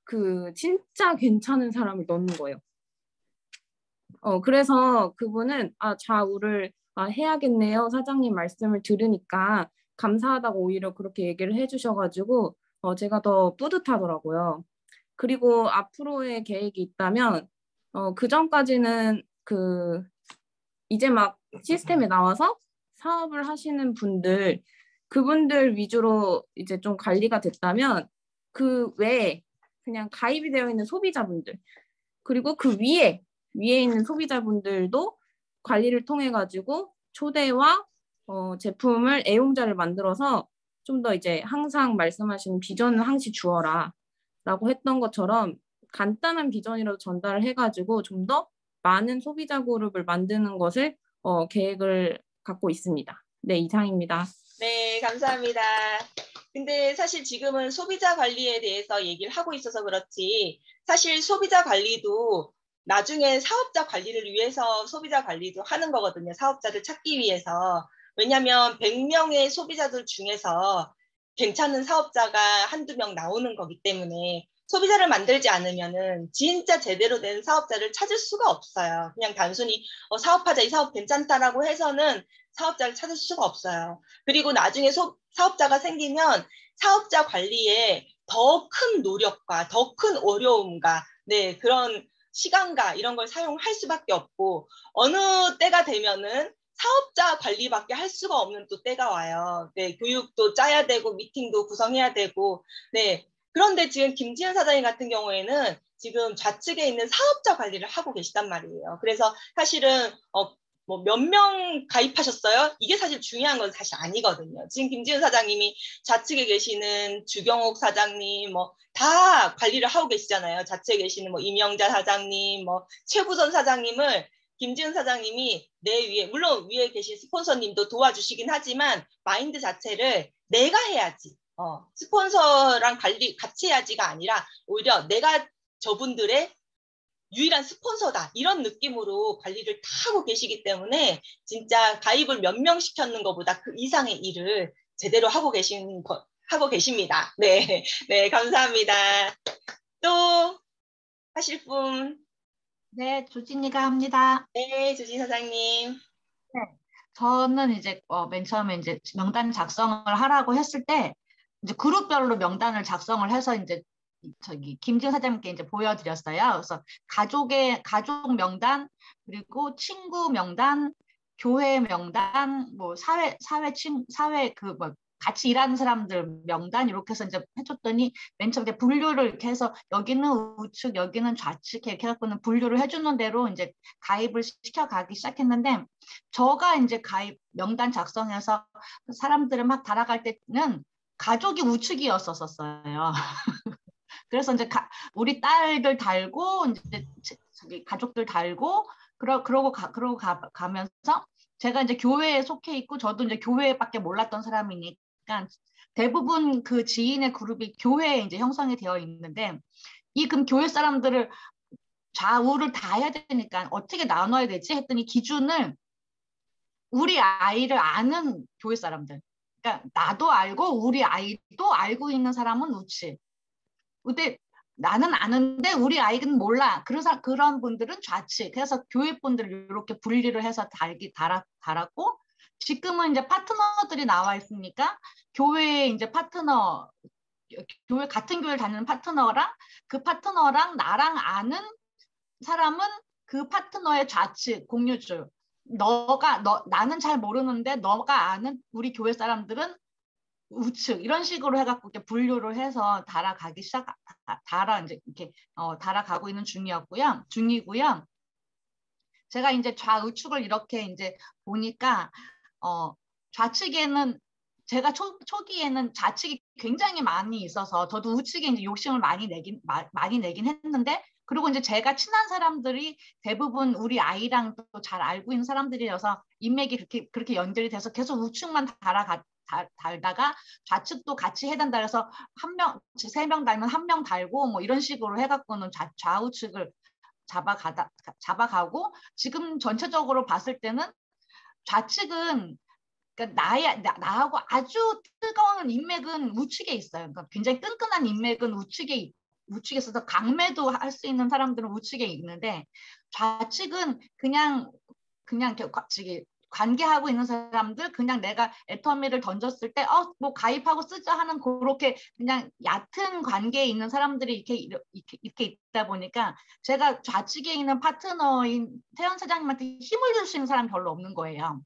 그 진짜 괜찮은 사람을 넣는 거예요. 그래서 그분은 좌우를 해야겠네요. 사장님 말씀을 들으니까 감사하다고 오히려 그렇게 얘기를 해주셔가지고 제가 더 뿌듯하더라고요. 그리고 앞으로의 계획이 있다면 그 전까지는 이제 막 시스템에 나와서 사업을 하시는 그분들 위주로 이제 좀 관리가 됐다면 그 외에 그냥 가입이 되어 있는 소비자분들 그리고 그 위에 있는 소비자분들도 관리를 통해 가지고 초대와 제품을 애용자를 만들어서 좀 더 이제 항상 말씀하시는 비전을 항시 주어라 라고 했던 것처럼 간단한 비전이라도 전달을 해가지고 좀 더 많은 소비자 그룹을 만드는 것을 계획을 갖고 있습니다. 네, 이상입니다. 네, 감사합니다. 근데 사실 지금은 소비자 관리에 대해서 얘기를 하고 있어서 그렇지 사실 소비자 관리도 나중에 사업자 관리를 위해서 소비자 관리도 하는 거거든요. 사업자를 찾기 위해서. 왜냐하면 100명의 소비자들 중에서 괜찮은 사업자가 한두 명 나오는 거기 때문에 소비자를 만들지 않으면은 진짜 제대로 된 사업자를 찾을 수가 없어요. 그냥 단순히 사업하자, 이 사업 괜찮다라고 해서는 사업자를 찾을 수가 없어요. 그리고 나중에 사업자가 생기면 사업자 관리에 더 큰 노력과 더 큰 어려움과 네, 그런 시간과 이런 걸 사용할 수밖에 없고 어느 때가 되면은 사업자 관리밖에 할 수가 없는 또 때가 와요. 네, 교육도 짜야 되고 미팅도 구성해야 되고 네. 그런데 지금 김지은 사장님 같은 경우에는 지금 좌측에 있는 사업자 관리를 하고 계시단 말이에요. 그래서 사실은 뭐 몇 명 가입하셨어요? 이게 사실 중요한 건 사실 아니거든요. 지금 김지은 사장님이 좌측에 계시는 주경옥 사장님 뭐 다 관리를 하고 계시잖아요. 좌측에 계시는 뭐 임영자 사장님, 뭐 최구선 사장님을 김지은 사장님이 내 위에, 물론 위에 계신 스폰서님도 도와주시긴 하지만 마인드 자체를 내가 해야지. 스폰서랑 관리 같이 해야지가 아니라 오히려 내가 저분들의 유일한 스폰서다. 이런 느낌으로 관리를 다 하고 계시기 때문에 진짜 가입을 몇 명 시켰는 것보다 그 이상의 일을 제대로 하고 계십니다. 네, 네, 감사합니다. 또 하실 분? 네, 조진이가 합니다. 네, 주진 사장님. 네, 저는 이제 맨 처음에 이제 명단 작성을 하라고 했을 때 이제 그룹별로 명단을 작성을 해서 이제 저기 김지은 사장님께 이제 보여드렸어요. 그래서 가족 명단, 그리고 친구 명단, 교회 명단, 뭐 사회 그 뭐 같이 일하는 사람들 명단 이렇게 해서 이제 해줬더니 맨 처음에 분류를 이렇게 해서 여기는 우측, 여기는 좌측 이렇게 해갖고는 분류를 해주는 대로 이제 가입을 시켜가기 시작했는데 저가 이제 가입 명단 작성해서 사람들을 막 달아갈 때는 가족이 우측이었었어요. 그래서 이제 우리 딸들 달고 이제 저기 가족들 달고 그러고 가면서 제가 이제 교회에 속해 있고 저도 이제 교회밖에 몰랐던 사람이니까 대부분 그 지인의 그룹이 교회에 이제 형성이 되어 있는데 그럼 교회 사람들을 좌우를 다 해야 되니까 어떻게 나눠야 되지 했더니 기준을 우리 아이를 아는 교회 사람들, 그러니까 나도 알고 우리 아이도 알고 있는 사람은 우측. 근데 나는 아는데 우리 아이는 몰라. 그런 분들은 좌측. 그래서 교회 분들을 이렇게 분리를 해서 달았고 지금은 이제 파트너들이 나와 있으니까 교회에 이제 같은 교회를 다니는 파트너랑 그 파트너랑 나랑 아는 사람은 그 파트너의 좌측 공유줄. 나는 잘 모르는데 너가 아는 우리 교회 사람들은 우측 이런 식으로 해갖고 이렇게 분류를 해서 이제 이렇게 달아가고 있는 중이고요. 제가 이제 좌우측을 이렇게 이제 보니까 좌측에는 제가 초기에는 좌측이 굉장히 많이 있어서 저도 우측에 이제 욕심을 많이 내긴 했는데 그리고 이제 제가 친한 사람들이 대부분 우리 아이랑 또 잘 알고 있는 사람들이어서 인맥이 그렇게 연결이 돼서 계속 우측만 달다가 좌측도 같이 해단다 해서 세 명 달면 한 명 달고 뭐 이런 식으로 해갖고는 좌우측을 잡아가고 지금 전체적으로 봤을 때는 좌측은 그러니까 나하고 아주 뜨거운 인맥은 우측에 있어요. 그러니까 굉장히 끈끈한 인맥은 우측에 있어서 강매도 할 수 있는 사람들은 우측에 있는데 좌측은 그냥 관계하고 있는 사람들 그냥 내가 애터미를 던졌을 때 뭐 가입하고 쓰자 하는 그렇게 그냥 얕은 관계에 있는 사람들이 이렇게 있다 보니까 제가 좌측에 있는 파트너인 태연 사장님한테 힘을 줄 수 있는 사람이 별로 없는 거예요.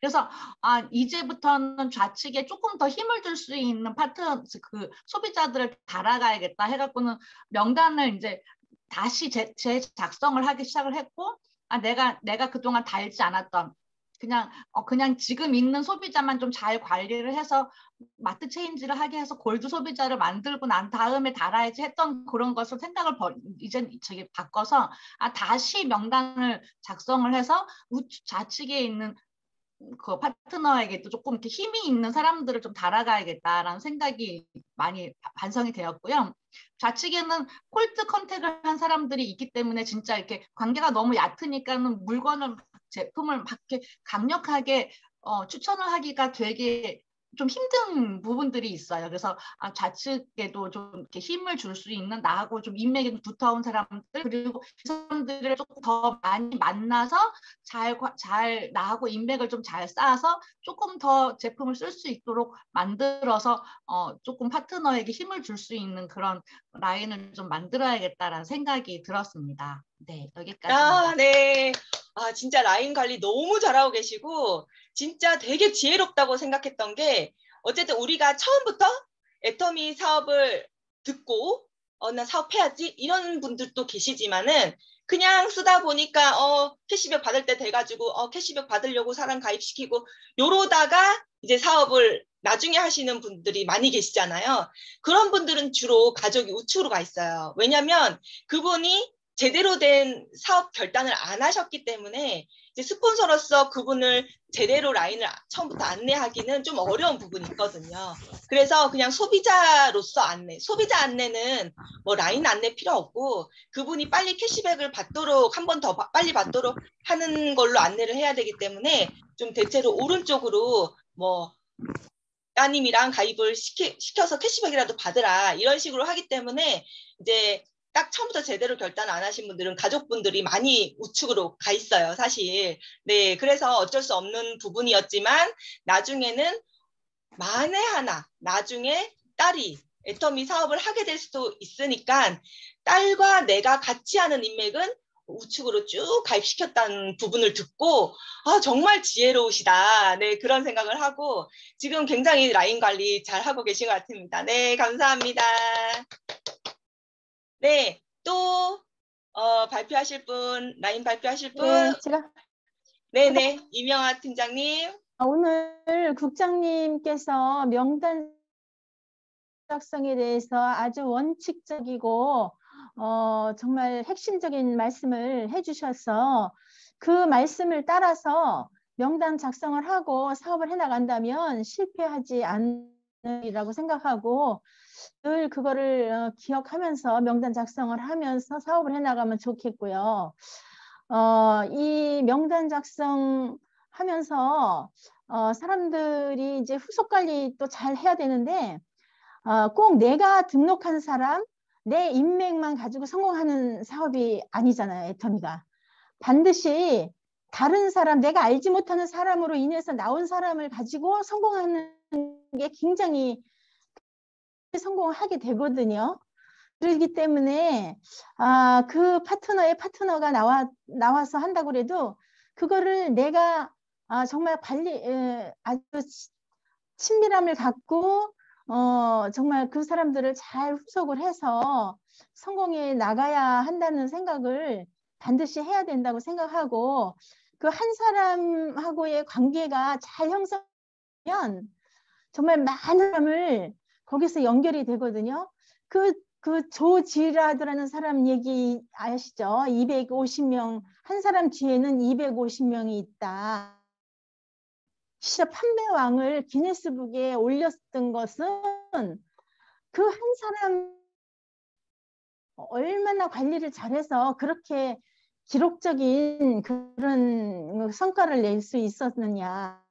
그래서 이제부터는 좌측에 조금 더 힘을 줄 수 있는 그 소비자들을 달아가야겠다 해갖고는 명단을 이제 다시 작성을 하기 시작을 했고 내가 그동안 달지 않았던 그냥 지금 있는 소비자만 좀 잘 관리를 해서 마트 체인지를 하게 해서 골드 소비자를 만들고 난 다음에 달아야지 했던 그런 것을 생각을 이제 저기 바꿔서 다시 명단을 작성을 해서 좌측에 있는 그 파트너에게도 조금 이렇게 힘이 있는 사람들을 좀 달아가야겠다라는 생각이 많이 반성이 되었고요. 좌측에는 콜드 컨택을 한 사람들이 있기 때문에 진짜 이렇게 관계가 너무 얕으니까는 물건을 제품을 막 이렇게 강력하게 추천을 하기가 되게 좀 힘든 부분들이 있어요. 그래서 좌측에도 좀 이렇게 힘을 줄 수 있는 나하고 좀 인맥이 두터운 사람들 그리고 그 사람들을 조금 더 많이 만나서 잘 나하고 인맥을 좀 잘 쌓아서 조금 더 제품을 쓸 수 있도록 만들어서 조금 파트너에게 힘을 줄 수 있는 그런 라인을 좀 만들어야겠다라는 생각이 들었습니다. 네, 여기까지입니다. 네. 진짜 라인 관리 너무 잘하고 계시고, 진짜 되게 지혜롭다고 생각했던 게, 어쨌든 우리가 처음부터 애터미 사업을 듣고, 나 사업해야지? 이런 분들도 계시지만은, 그냥 쓰다 보니까, 캐시백 받을 때 돼가지고, 캐시백 받으려고 사람 가입시키고, 요러다가 이제 사업을 나중에 하시는 분들이 많이 계시잖아요. 그런 분들은 주로 가족이 우측으로 가 있어요. 왜냐면 그분이 제대로 된 사업 결단을 안 하셨기 때문에 이제 스폰서로서 그분을 제대로 라인을 처음부터 안내하기는 좀 어려운 부분이 있거든요. 그래서 그냥 소비자로서 안내, 소비자 안내는 뭐 라인 안내 필요 없고 그분이 빨리 캐시백을 받도록 한 번 더 빨리 받도록 하는 걸로 안내를 해야 되기 때문에 좀 대체로 오른쪽으로 뭐 따님이랑 가입을 시켜서 캐시백이라도 받으라 이런 식으로 하기 때문에 이제 딱 처음부터 제대로 결단 안 하신 분들은 가족분들이 많이 우측으로 가 있어요, 사실. 네, 그래서 어쩔 수 없는 부분이었지만 나중에는 만에 하나 나중에 딸이 애터미 사업을 하게 될 수도 있으니까 딸과 내가 같이 하는 인맥은 우측으로 쭉 가입시켰다는 부분을 듣고 정말 지혜로우시다. 네, 그런 생각을 하고 지금 굉장히 라인 관리 잘 하고 계신 것 같습니다. 네, 감사합니다. 네, 또 발표하실 분, 라인 발표하실 분. 네, 제가 네네, 이명아 팀장님. 오늘 국장님께서 명단 작성에 대해서 아주 원칙적이고 정말 핵심적인 말씀을 해주셔서 그 말씀을 따라서 명단 작성을 하고 사업을 해나간다면 실패하지 않으리라고 생각하고 늘 그거를 기억하면서 명단 작성을 하면서 사업을 해나가면 좋겠고요. 이 명단 작성하면서 사람들이 이제 후속 관리 또 잘 해야 되는데 꼭 내가 등록한 사람, 내 인맥만 가지고 성공하는 사업이 아니잖아요, 애터미가. 반드시 다른 사람, 내가 알지 못하는 사람으로 인해서 나온 사람을 가지고 성공하는 게 굉장히 성공을 하게 되거든요. 그렇기 때문에 그 파트너의 파트너가 나와서 한다고 해도 그거를 내가 정말 아주 친밀함을 갖고 정말 그 사람들을 잘 후속을 해서 성공해 나가야 한다는 생각을 반드시 해야 된다고 생각하고 그 한 사람하고의 관계가 잘 형성되면 정말 많은 사람을 거기서 연결이 되거든요. 그 조지라드라는 사람 얘기 아시죠? 250명, 한 사람 뒤에는 250명이 있다. 진짜 판매왕을 기네스북에 올렸던 것은 그 한 사람 얼마나 관리를 잘해서 그렇게 기록적인 그런 성과를 낼 수 있었느냐.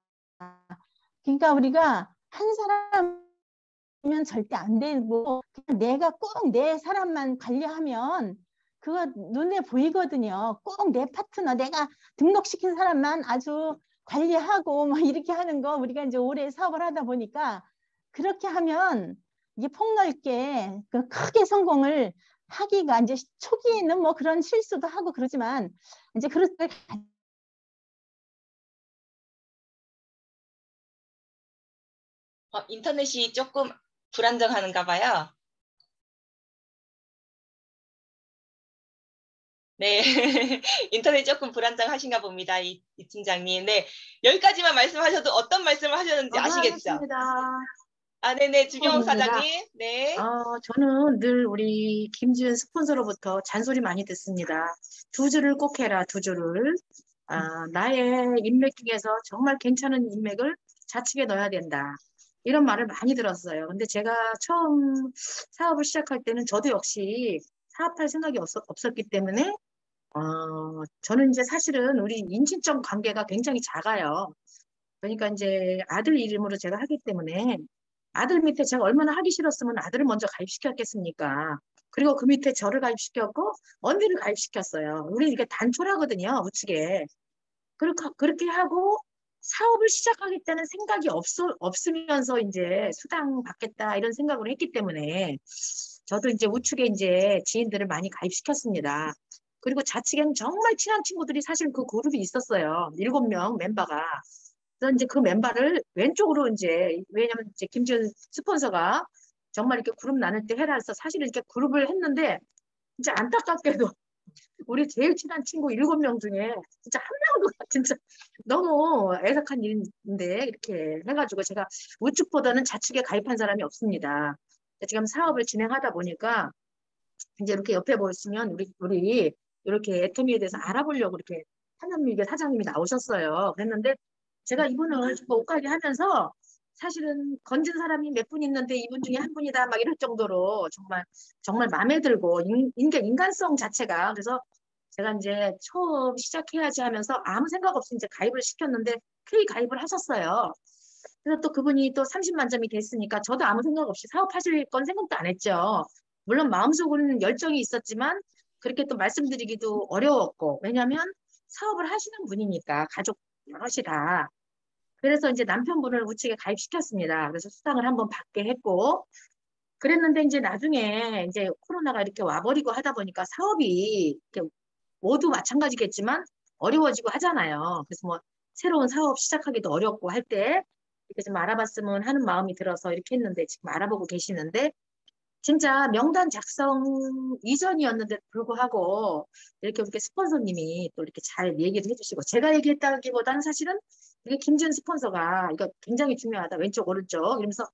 그러니까 우리가 한 사람이면 절대 안 되고 그냥 내가 꼭 내 사람만 관리하면 그거 눈에 보이거든요. 꼭 내 파트너, 내가 등록시킨 사람만 아주 관리하고 뭐 이렇게 하는 거 우리가 이제 오래 사업을 하다 보니까 그렇게 하면 이게 폭넓게 크게 성공을 하기가 이제 초기에는 뭐 그런 실수도 하고 그러지만 이제 그럴 때 인터넷이 조금 불안정한가 봐요. 네, 인터넷 조금 불안정하신가 봅니다, 이 팀장님. 네, 여기까지만 말씀하셔도 어떤 말씀을 하셨는지 아시겠죠? 네네, 주경옥 사장님. 네. 저는 늘 우리 김지은 스폰서로부터 잔소리 많이 듣습니다. 2줄을 꼭 해라, 2줄을. 나의 인맥 중에서 정말 괜찮은 인맥을 좌측에 넣어야 된다. 이런 말을 많이 들었어요. 근데 제가 처음 사업을 시작할 때는 저도 역시 사업할 생각이 없었기 때문에 저는 이제 사실은 우리 인친적 관계가 굉장히 작아요. 그러니까 이제 아들 이름으로 제가 하기 때문에 아들 밑에 제가 얼마나 하기 싫었으면 아들을 먼저 가입시켰겠습니까? 그리고 그 밑에 저를 가입시켰고 언니를 가입시켰어요. 우리 이게 단촐하거든요, 우측에. 그렇게 하고 사업을 시작하기 때는 생각이 없으면서 이제 수당 받겠다 이런 생각을 했기 때문에 저도 이제 우측에 이제 지인들을 많이 가입시켰습니다. 그리고 좌측에는 정말 친한 친구들이 사실 그 그룹이 있었어요. 7명 멤버가. 그래서 이제 그 멤버를 왼쪽으로 이제, 왜냐면 이제 김지은 스폰서가 정말 이렇게 그룹 나눌 때 해라 해서 사실은 이렇게 그룹을 했는데, 진짜 안타깝게도 우리 제일 친한 친구 7명 중에 진짜 한 명도 진짜 너무 애석한 일인데 이렇게 해가지고 제가 우측보다는 좌측에 가입한 사람이 없습니다. 지금 사업을 진행하다 보니까 이제 이렇게 옆에 보시면 우리 이렇게 애터미에 대해서 알아보려고 이렇게 한현미계 사장님이 나오셨어요. 그랬는데 제가 이분을 옷가게 하면서 사실은 건진 사람이 몇 분 있는데 이분 중에 한 분이다 막 이럴 정도로 정말 마음에 들고 인간성 자체가. 그래서 제가 이제 처음 시작해야지 하면서 아무 생각 없이 이제 가입을 시켰는데 K 가입을 하셨어요. 그래서 또 그분이 또 30만 점이 됐으니까 저도 아무 생각 없이 사업하실 건 생각도 안 했죠. 물론 마음속으로는 열정이 있었지만 그렇게 또 말씀드리기도 어려웠고, 왜냐하면 사업을 하시는 분이니까 가족 여럿이 다. 그래서 이제 남편분을 우측에 가입시켰습니다. 그래서 수당을 한번 받게 했고, 그랬는데 이제 나중에 이제 코로나가 이렇게 와버리고 하다 보니까 사업이 이렇게 모두 마찬가지겠지만 어려워지고 하잖아요. 그래서 뭐 새로운 사업 시작하기도 어렵고 할 때 이렇게 좀 알아봤으면 하는 마음이 들어서 이렇게 했는데 지금 알아보고 계시는데, 진짜 명단 작성 이전이었는데도 불구하고 이렇게 스폰서님이 또 이렇게 잘 얘기를 해주시고, 제가 얘기했다기보다는 사실은 이게 김지은 스폰서가 이거 굉장히 중요하다, 왼쪽 오른쪽 이러면서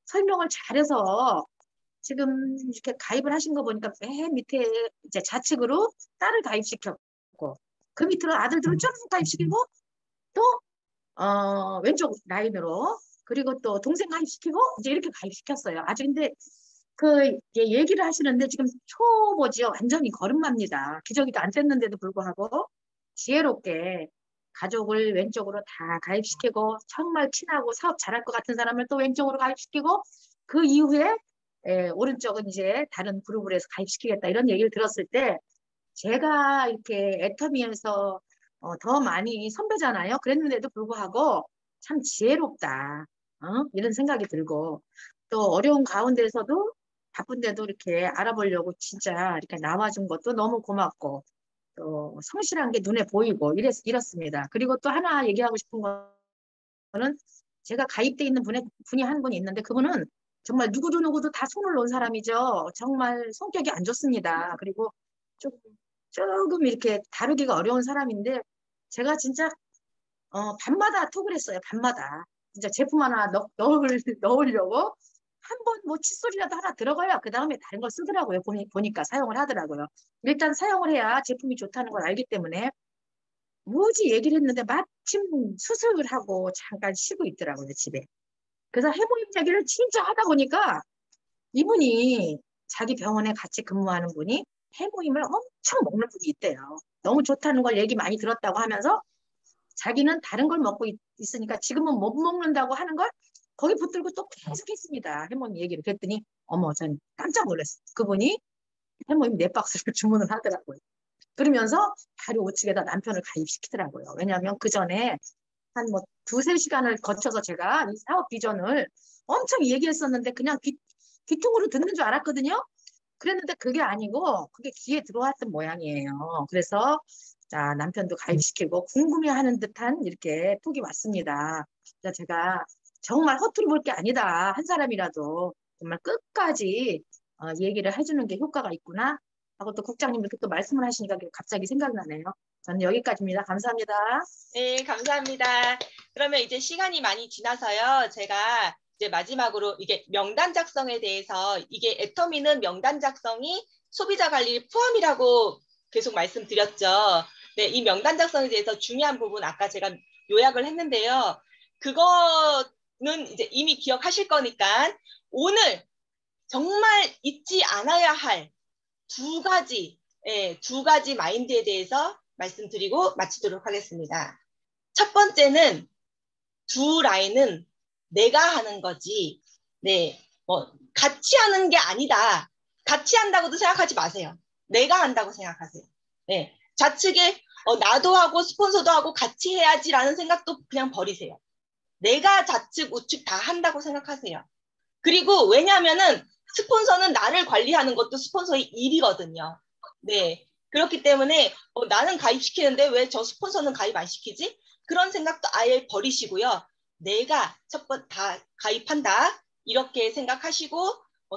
설명을 잘해서 지금 이렇게 가입을 하신 거 보니까 맨 밑에 이제 좌측으로 딸을 가입시켰고 그 밑으로 아들들을 쭉 가입시키고 또 왼쪽 라인으로 그리고 또 동생 가입시키고 이제 이렇게 가입시켰어요. 아주 근데 그 얘기를 하시는데 지금 초보지요. 완전히 걸음마입니다. 기저귀도 안 뗐는데도 불구하고 지혜롭게 가족을 왼쪽으로 다 가입시키고 정말 친하고 사업 잘할 것 같은 사람을 또 왼쪽으로 가입시키고 그 이후에 오른쪽은 이제 다른 그룹을 해서 가입시키겠다 이런 얘기를 들었을 때 제가 이렇게 애터미에서 더 많이 선배잖아요. 그랬는데도 불구하고 참 지혜롭다. 이런 생각이 들고 또 어려운 가운데서도 바쁜데도 이렇게 알아보려고 진짜 이렇게 나와준 것도 너무 고맙고 또 성실한 게 눈에 보이고 이렇습니다. 그리고 또 하나 얘기하고 싶은 거는 제가 가입돼 있는 분이 한 분이 있는데 그분은 정말 누구도 다 손을 놓은 사람이죠. 정말 성격이 안 좋습니다. 그리고 조금 이렇게 다루기가 어려운 사람인데 제가 진짜 밤마다 톡을 했어요. 밤마다. 진짜 제품 하나 넣으려고 한 번 뭐 칫솔이라도 하나 들어가야 그 다음에 다른 걸 쓰더라고요. 보니까 사용을 하더라고요. 일단 사용을 해야 제품이 좋다는 걸 알기 때문에 뭐지 얘기를 했는데 마침 수술을 하고 잠깐 쉬고 있더라고요. 집에. 그래서 해모임 얘기를 진짜 하다 보니까 이분이 자기 병원에 같이 근무하는 분이 해모임을 엄청 먹는 분이 있대요. 너무 좋다는 걸 얘기 많이 들었다고 하면서 자기는 다른 걸 먹고 있으니까 지금은 못 먹는다고 하는 걸 거기 붙들고 또 계속 했습니다. 해모임 얘기를. 그랬더니 어머 전 깜짝 놀랐어요. 그분이 해모임 4박스를 주문을 하더라고요. 그러면서 바로 우측에다 남편을 가입시키더라고요. 왜냐하면 그 전에 한 뭐 2-3시간을 거쳐서 제가 이 사업 비전을 엄청 얘기했었는데 그냥 귀퉁으로 듣는 줄 알았거든요. 그랬는데 그게 아니고 그게 귀에 들어왔던 모양이에요. 그래서 자, 남편도 가입시키고 궁금해하는 듯한 이렇게 톡이 왔습니다. 그래서 제가 정말 허투루 볼 게 아니다. 한 사람이라도 정말 끝까지 얘기를 해주는 게 효과가 있구나 하고 또 국장님 이렇게 또 말씀을 하시니까 갑자기 생각나네요. 저는 여기까지입니다. 감사합니다. 네, 감사합니다. 그러면 이제 시간이 많이 지나서요. 제가 이제 마지막으로 이게 명단 작성에 대해서 이게 애터미는 명단 작성이 소비자 관리 포함이라고 계속 말씀드렸죠. 네, 이 명단 작성에 대해서 중요한 부분 아까 제가 요약을 했는데요. 그거는 이제 이미 기억하실 거니까 오늘 정말 잊지 않아야 할 두 가지 마인드에 대해서 말씀드리고 마치도록 하겠습니다. 첫 번째는 두 라인은 내가 하는 거지, 뭐 같이 하는 게 아니다. 같이 한다고도 생각하지 마세요. 내가 한다고 생각하세요. 좌측에 나도 하고 스폰서도 하고 같이 해야지라는 생각도 그냥 버리세요. 내가 좌측, 우측 다 한다고 생각하세요. 그리고 왜냐하면은 스폰서는 나를 관리하는 것도 스폰서의 일이거든요. 그렇기 때문에 나는 가입시키는데 왜 저 스폰서는 가입 안 시키지? 그런 생각도 아예 버리시고요. 내가 첫 번 다 가입한다. 이렇게 생각하시고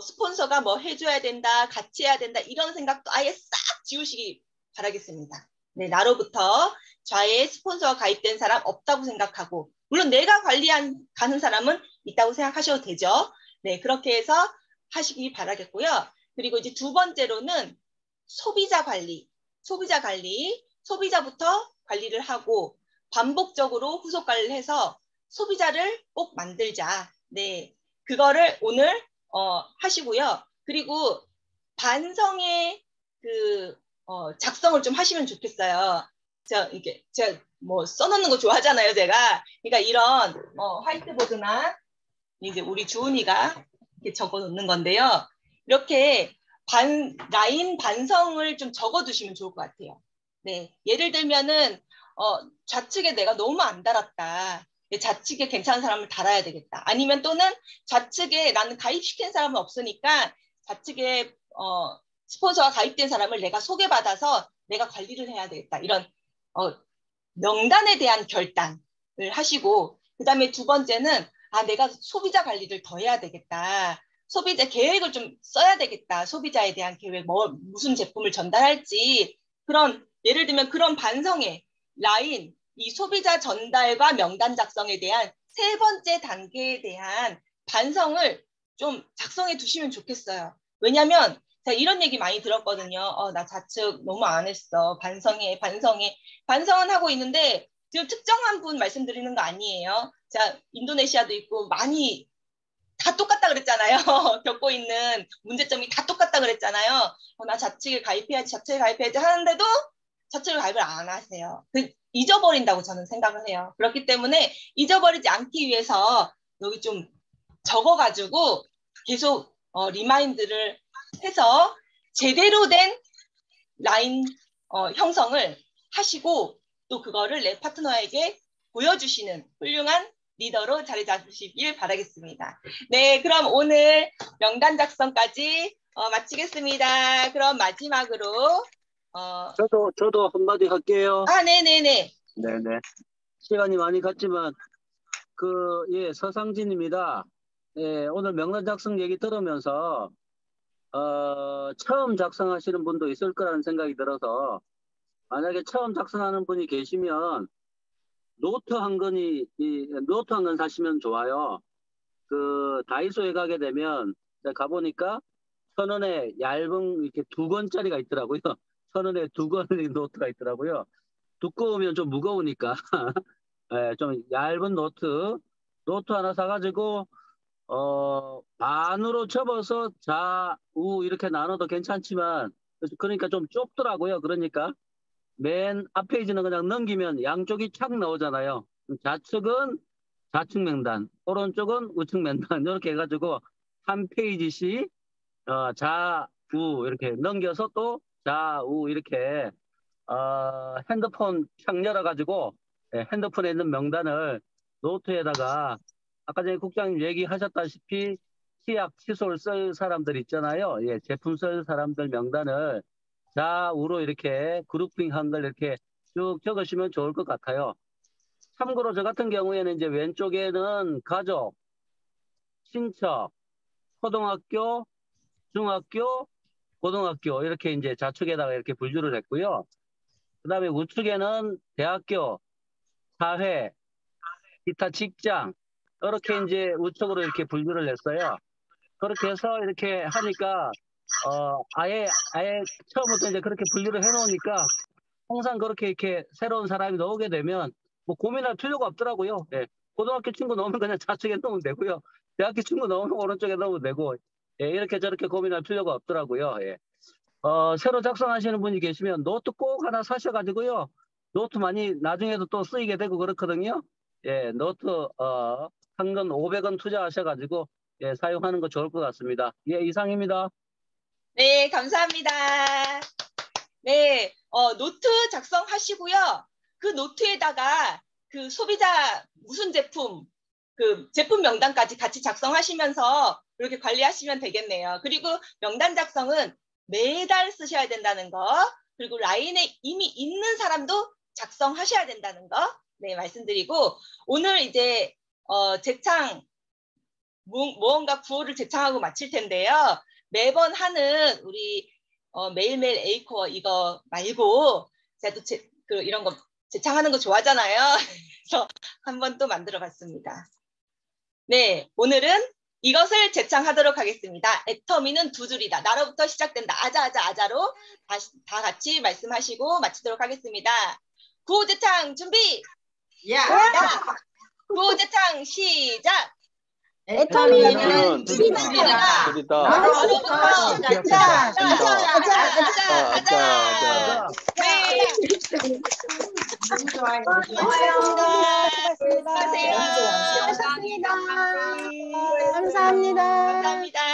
스폰서가 뭐 해줘야 된다, 같이 해야 된다 이런 생각도 아예 싹 지우시기 바라겠습니다. 나로부터 좌에 스폰서가 가입된 사람 없다고 생각하고 물론 내가 가는 사람은 있다고 생각하셔도 되죠. 그렇게 해서 하시기 바라겠고요. 그리고 이제 두 번째로는 소비자 관리. 소비자부터 관리를 하고 반복적으로 후속 관리를 해서 소비자를 꼭 만들자. 그거를 오늘 하시고요. 그리고 반성의 작성을 좀 하시면 좋겠어요. 제가 뭐 써놓는 거 좋아하잖아요, 제가. 그러니까 이런 화이트보드나 이제 우리 주은이가 이렇게 적어놓는 건데요. 이렇게 라인 반성을 좀 적어두시면 좋을 것 같아요. 예를 들면은 좌측에 내가 너무 안 달았다. 좌측에 괜찮은 사람을 달아야 되겠다. 아니면 또는 좌측에 나는 가입시킨 사람은 없으니까 좌측에 스폰서가 가입된 사람을 내가 소개받아서 내가 관리를 해야 되겠다. 이런 명단에 대한 결단을 하시고 그 다음에 두 번째는 내가 소비자 관리를 더 해야 되겠다. 소비자 계획을 좀 써야 되겠다. 소비자에 대한 계획, 무슨 제품을 전달할지 그런 예를 들면 그런 반성의 라인, 이 소비자 전달과 명단 작성에 대한 세 번째 단계에 대한 반성을 좀 작성해 두시면 좋겠어요. 왜냐하면 제가 이런 얘기 많이 들었거든요. 나 좌측 너무 안 했어. 반성해. 반성은 하고 있는데 지금 특정한 분 말씀드리는 거 아니에요. 자, 인도네시아도 있고 많이 다 똑같다 그랬잖아요. 겪고 있는 문제점이 다 똑같다 그랬잖아요. 나 좌측에 가입해야지 하는데도 좌측을 가입을 안 하세요. 잊어버린다고 저는 생각을 해요. 그렇기 때문에 잊어버리지 않기 위해서 여기 좀 적어가지고 계속 리마인드를 해서 제대로 된 라인 형성을 하시고 또 그거를 내 파트너에게 보여주시는 훌륭한 리더로 자리 잡으시길 바라겠습니다. 그럼 오늘 명단 작성까지 마치겠습니다. 그럼 마지막으로 저도 한마디 할게요. 네네네. 네네. 시간이 많이 갔지만 서상진입니다. 오늘 명단 작성 얘기 들으면서 처음 작성하시는 분도 있을 거라는 생각이 들어서 만약에 처음 작성하는 분이 계시면 노트 한 권 사시면 좋아요. 다이소에 가게 되면 가보니까 1,000원에 얇은 이렇게 2권짜리가 있더라고요. 1,000원에 2권의 노트가 있더라고요. 두꺼우면 좀 무거우니까 좀 얇은 노트 하나 사가지고 반으로 접어서 좌우 이렇게 나눠도 괜찮지만 그러니까 좀 좁더라고요. 그러니까 맨 앞 페이지는 그냥 넘기면 양쪽이 착 나오잖아요. 좌측은 좌측 명단, 오른쪽은 우측 명단 이렇게 해가지고 한 페이지씩 좌우 이렇게 넘겨서 또 좌우 이렇게 핸드폰 창 열어가지고 핸드폰에 있는 명단을 노트에다가 아까 전에 국장님 얘기하셨다시피 치약, 칫솔 쓸 사람들 있잖아요. 제품 쓸 사람들 명단을 좌우로 이렇게 그룹핑한 걸 이렇게 쭉 적으시면 좋을 것 같아요. 참고로 저 같은 경우에는 이제 왼쪽에는 가족, 친척, 초등학교, 중학교, 고등학교 이렇게 이제 좌측에다가 이렇게 분류를 했고요. 그 다음에 우측에는 대학교, 사회, 기타 직장 이렇게 이제 우측으로 이렇게 분류를 했어요. 그렇게 해서 이렇게 하니까 아예 처음부터 이제 그렇게 분류를 해놓으니까 항상 그렇게 이렇게 새로운 사람이 나오게 되면 뭐 고민할 필요가 없더라고요. 고등학교 친구 넣으면 그냥 좌측에 넣으면 되고요. 대학교 친구 넣으면 오른쪽에 넣으면 되고, 예, 이렇게 저렇게 고민할 필요가 없더라고요. 예. 새로 작성하시는 분이 계시면 노트 꼭 하나 사셔가지고요. 노트 많이 나중에도 또 쓰이게 되고 그렇거든요. 예, 노트, 한 건 500원 투자하셔가지고, 예, 사용하는 거 좋을 것 같습니다. 예, 이상입니다. 네, 감사합니다. 네, 노트 작성하시고요. 그 노트에다가 그 소비자 무슨 제품, 그 제품 명단까지 같이 작성하시면서 이렇게 관리하시면 되겠네요. 그리고 명단 작성은 매달 쓰셔야 된다는 거, 그리고 라인에 이미 있는 사람도 작성하셔야 된다는 거, 네, 말씀드리고, 오늘 이제, 재창, 무언가 구호를 재창하고 마칠 텐데요. 매번 하는 우리, 매일매일 A코어 이거 말고, 제가 또 이런 거 재창하는 거 좋아하잖아요. 그래서 한번 또 만들어 봤습니다. 네, 오늘은 이것을 재창하도록 하겠습니다. 애터미는 두 줄이다. 나로부터 시작된다. 아자로 다 같이 말씀하시고 마치도록 하겠습니다. 구호 재창 준비! 야! 구호 재창 시작! 애터미는 줄이다. 나로부터 시작된다. 아자! 네. 수고하셨습니다. 수고하세요. 감사합니다. 감사합니다.